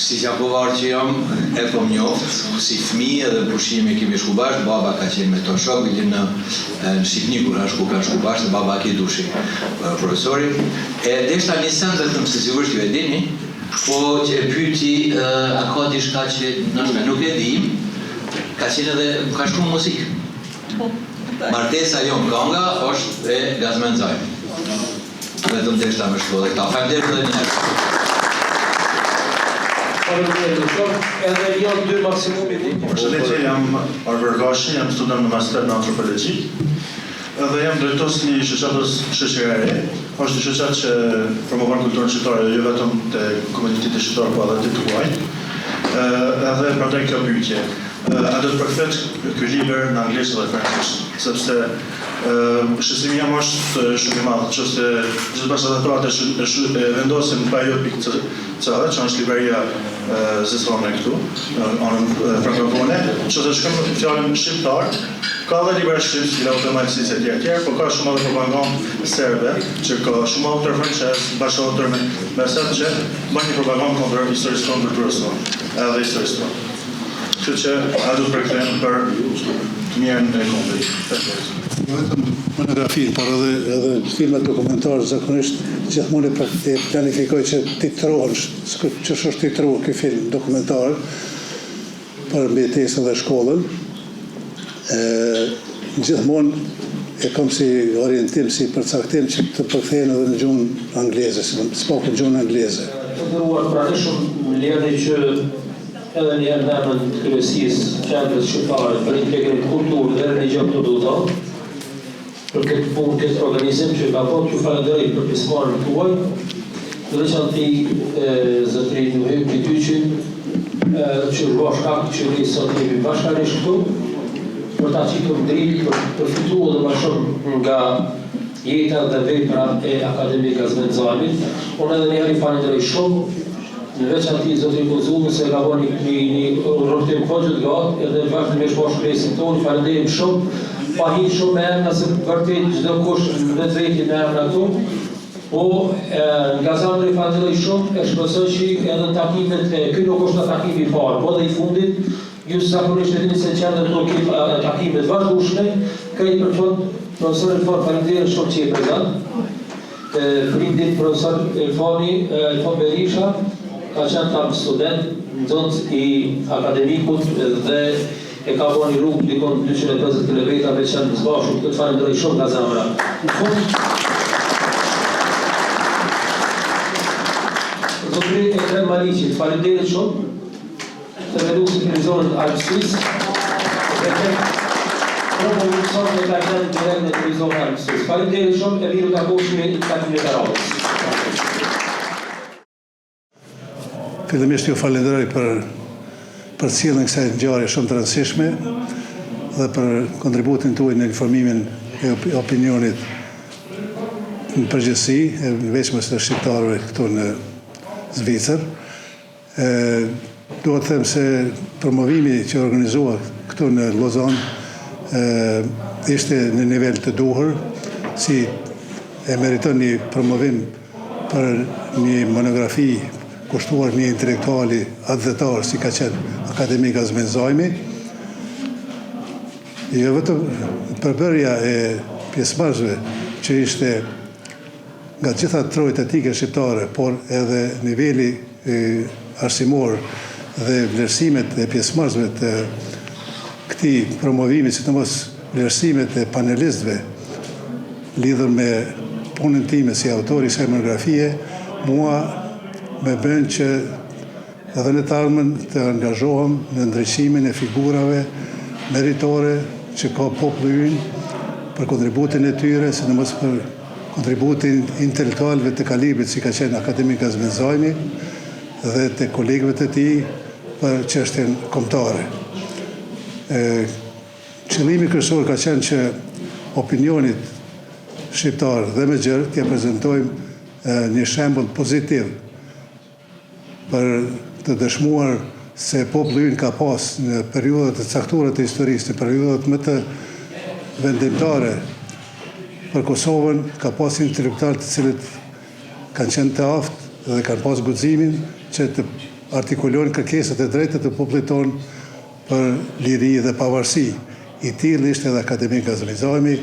Si qapovar që jam, e po njoft, si fëmijë edhe pushime kemi shku bashkë, baba ka qenë me to shok, në Shqipni kur ka shku bashkë, baba ki dushi profesori. Deshta një send vetëm se sigurisht ju e dini, po që e pyti a ka diçka që nështë nuk e dim, ka qenë edhe ka shku muzikë. Martesa jo kënga është e Kazmen Zajmi. Vetëm deshta me shku dhe këta. Falenderoj edhe një herë. Edhe janë dy maksimumi. Përshëndetje, jam Arver Gashi, jam student në master në antropologi. Edhe jam drejtues një shoqatës shoqërore. Është një shoqatë që promovon kulturën shqiptare jo vetëm te komuniteti shqiptar, por edhe te tuaj. Edhe prandaj kjo pyetje. a do të përkthehet ky libër në anglisht dhe francez, sepse shqetësimi jam është shumë i madh, qoftë gjithë bashkëdhënëtarët vendosin Pajo.ch, që është libreria zezone këtu, anën frankofone, që të shkojmë fjalën shqiptar, ka dhe libra shqip, si automatësisë e tjerë, por ka shumë edhe propagandë serbe, që ka shumë autor francez, bashkëautor me serb që bën një propagandë kundër historisë tonë, kulturës tonë, edhe historisë tonë. Kështu që a du të përkthehen për të mirën e kombit. Jo vetëm monografinë, por edhe filmat dokumentarë zakonisht gjithmonë e planifikoj që titruhen, që është titruar ky film dokumentar për mbjetesën dhe shkollën. Gjithmonë e kam si orientim, si përcaktim që të përkthehen edhe në gjuhën angleze, s'po në gjuhën angleze. Të ndëruar pranishëm në lidhje që edhe njerë në emën të kryesisë qendrës shqiptare për integrim kulturë dhe religion të Dudon, për këtë punë, këtë organizim që ka po, ju falenderoj për pjesëmarrjen tuaj, dhe veçanti zotërin Nuhim Pityqin, që bashkak që ne sot jemi bashkërisht këtu, për ta qitur dritë, për përfituar dhe më shumë nga jeta dhe vepra e akademika Zvendzamit. Unë edhe njëri falenderoj shumë, në veçanti zotërin Kozullu se ka bërë një rrotim hoxhët gatë, edhe vazhdimisht bashkëresin tonë, falenderojmë shumë. Pa hi shumë me emna se vërtet çdo kush në vetë me emna këtu, po nga zamëri falenderoj shumë, e shpresoj që edhe në takimet, ky nuk është takimi i parë, po dhe i fundit, ju zakonisht e dini se qendra do të ketë takimet vazhdueshme, këtë për fond profesor Elfan falenderoj shumë që je prezant. Prindit profesor Elfan Berisha, ka qenë tam student, nxënës i akademikut dhe e ka bërë një rrugë dikon 250 km me qenë zbashur, këtë falenderoj shumë nga zemra. Në fund, zotëri Ekrem Maliqit, falenderoj shumë, themeluesi i televizionit Armiqësisë, dhe promovuesor me ka qenë direkt në televizionin Armiqësisë. Falenderoj shumë, e miru takohemi në takimin e radhës. Fillimisht ju falenderoj për cilën kësaj ngjarje shumë të rëndësishme dhe për kontributin tuaj në informimin e opinionit në përgjithësi, veçmës të shqiptarëve këtu në Zvicër. Duhet të them se promovimi që organizua këtu në Lozan ishte në nivel të duhur, si e meriton një promovim për një monografi kushtuar një intelektuali adhetar si ka qenë akademika Zvendzajmi. Jo vetëm përbërja e pjesëmarrësve që ishte nga gjitha trojt etike shqiptare, por edhe niveli arsimor dhe vlerësimet e pjesëmarrësve të këtij promovimi, sidomos vlerësimet e panelistëve lidhur me punën time si autori i kësaj monografie, mua me bën që edhe në të ardhmen të angazhohem në ndriçimin e figurave meritore që ka populli ynë për kontributin e tyre, sidomos për kontributin intelektualëve të kalibrit si ka qenë akademika Zvendzajmi dhe të kolegëve të tij për çështjen kombëtare. Qëllimi kryesor ka qenë që opinionit shqiptar dhe me gjerë t'ia prezantojmë një shembull pozitiv për të dëshmuar se populli ynë ka pas në periudat të caktuara të historisë, në periudat më të vendimtare për Kosovën, ka pas intelektual të cilët kanë qenë të aftë dhe kanë pas guximin që të artikulojnë kërkesat e drejta të popullit tonë për liri dhe pavarësi. I tillë ishte edhe akademika Zvendzajmi,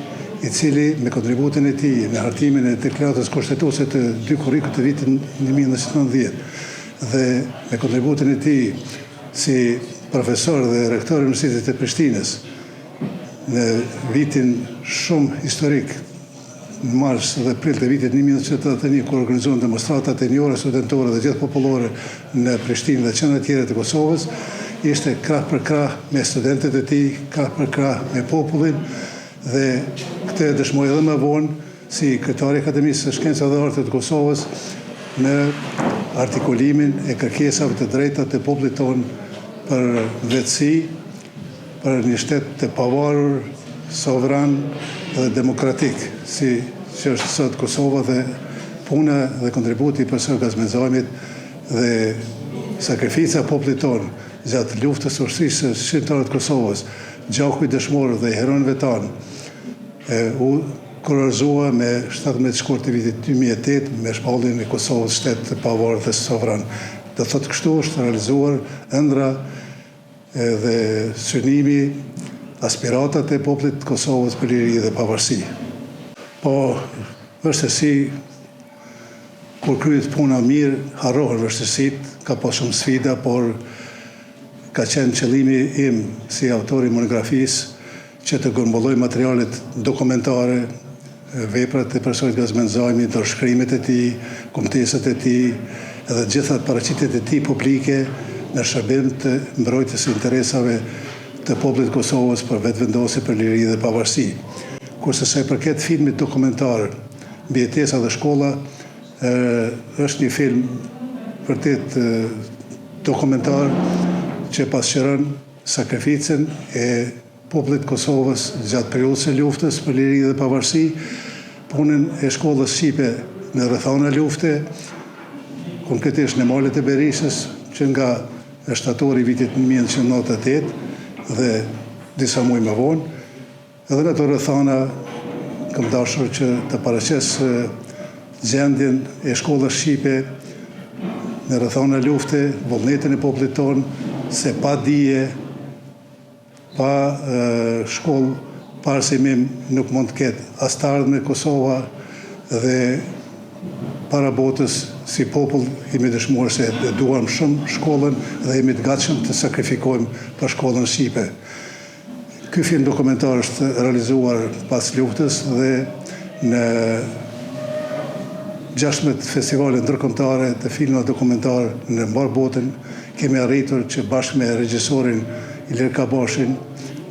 i cili me kontributin e tij në hartimin e deklaratës kushtetuese të dy kurrikut të vitit 1990 dhe me kontributin e tij si profesor dhe rektor i Universitetit të Prishtinës në vitin shumë historik, në mars dhe prill të vitit 1981, kur organizuan demonstratat e njëjore studentore dhe gjithë popullore në Prishtinë dhe qendra tjera të Kosovës, ishte krah për krah me studentët e tij, krah për krah me popullin, dhe këtë dëshmoi edhe më vonë si kryetari i Akademisë së Shkencave dhe Arteve të Kosovës në artikulimin e kërkesave të drejta të popullit tonë për vetësi, për një shtet të pavarur, sovran dhe demokratik, si që është sot Kosova, dhe puna dhe kontributi i personit Gazmenzajmit dhe sakrifica popullit tonë gjatë luftës ushtrisë së shqiptarët Kosovës, gjaku i dëshmorë dhe heronëve tanë u kurorëzua me 17 shkurt të vitit 2008 me shpalljen e Kosovës shtet të pavarur dhe sovran. Do thotë kështu është realizuar ëndra dhe synimi aspiratat e popullit të Kosovës për liri dhe pavarësi. Po, vështirësi, kur kryet puna mirë, harrohen vështirësitë, ka pas shumë sfida, por ka qenë qëllimi im si autori monografisë që të grumbulloj materialet dokumentare, veprat e personit Gazmenzajmi, dorëshkrimet e tij, kumtesat e tij, edhe gjithat paraqitjet e tij publike në shërbim të mbrojtjes së interesave të popullit Kosovës për vetëvendosje, për liri dhe pavarësi. Kurse sa i përket filmit dokumentar mbi jetesa dhe shkolla, është një film vërtet dokumentar që pasqyron sakrificën e popullit Kosovës gjatë periudhës së luftës për liri dhe pavarësi, punën e shkollës shqipe në rrethana lufte, konkretisht në malet e Berishës, që nga shtatori i vitit 1998 dhe disa muaj më vonë, edhe në ato rrethana kam dashur që të paraqes gjendjen e shkollës shqipe në rrethana lufte, vullnetin e popullit tonë, se pa dije, pa shkollë, pa arsimim nuk mund të ketë as të ardhme Kosova dhe para botës si popull jemi dëshmuar se e duam shumë shkollën dhe jemi të gatshëm të sakrifikojmë për shkollën shqipe. Ky film dokumentar është realizuar pas luftës dhe në 16 festivale ndërkombëtare të filmave dokumentar në mbar botën kemi arritur që bashkë me regjisorin Ilir Kabashin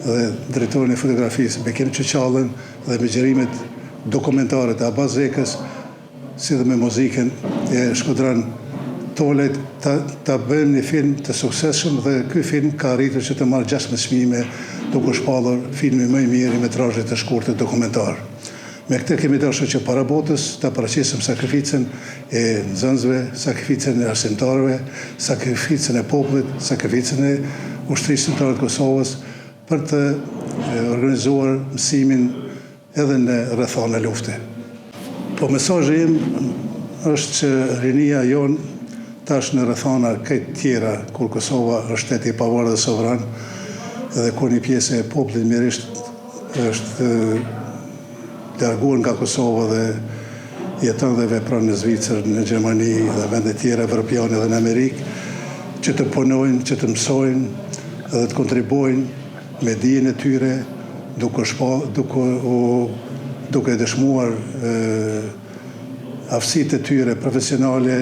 dhe drejtorin e fotografisë Bekim Çeçallën dhe me gjërimet dokumentare të Abaz Zekës, si dhe me muzikën e Shkodran Tolet, ta bëjmë një film të suksesshëm dhe ky film ka arritur që të marrë 16 çmime, duke shpallur filmi më i mirë i metrazhit të shkurtër dokumentar. Me këtë kemi dashur që para botës ta paraqesim sakrificën e nxënësve, sakrificën e arsimtarëve, sakrificën e popullit, sakrificën e ushtrisë shqiptare të Kosovës për të organizuar mësimin edhe në rrethana lufte. Po mesazhi im është që rinia jonë tash në rrethana këtë tjera, kur Kosova është shtet i pavarur dhe sovran, edhe kur një pjesë e popullit mirisht është larguar nga Kosova dhe jeton dhe vepron në Zvicër, në Gjermani dhe vende tjera evropiane dhe në Amerikë, që të punojnë, që të mësojnë dhe të kontribuojnë me dijen e tyre, duke dëshmuar aftësitë e tyre profesionale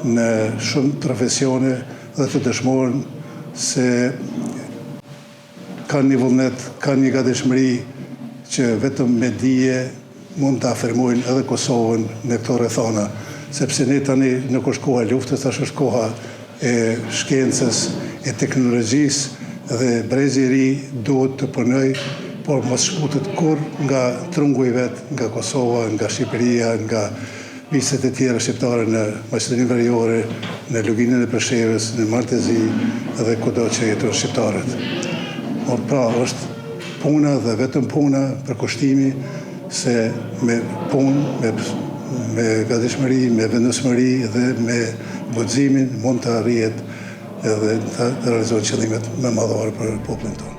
në shumë profesione dhe të dëshmojnë se kanë një vullnet, kanë një gatishmëri që vetëm me dije mund të afirmojnë edhe Kosovën në këto rrethana, sepse ne tani nuk është koha e luftës, tash është koha e shkencës, e teknologjisë dhe brezi i ri duhet të punojë, por mos shkutet kur nga trungu i vet, nga Kosova, nga Shqipëria, nga viset e tjera shqiptare në Maqedoninë Veriore, në luginën e Preshevës, në Maltezi dhe kudo që jetojnë shqiptarët. Por pra është puna dhe vetëm puna për kushtimi se me punë, me gatishmëri, me vendosmëri dhe me guximin mund të arrihet edhe të realizohet qëllimet më madhore për popullin tonë.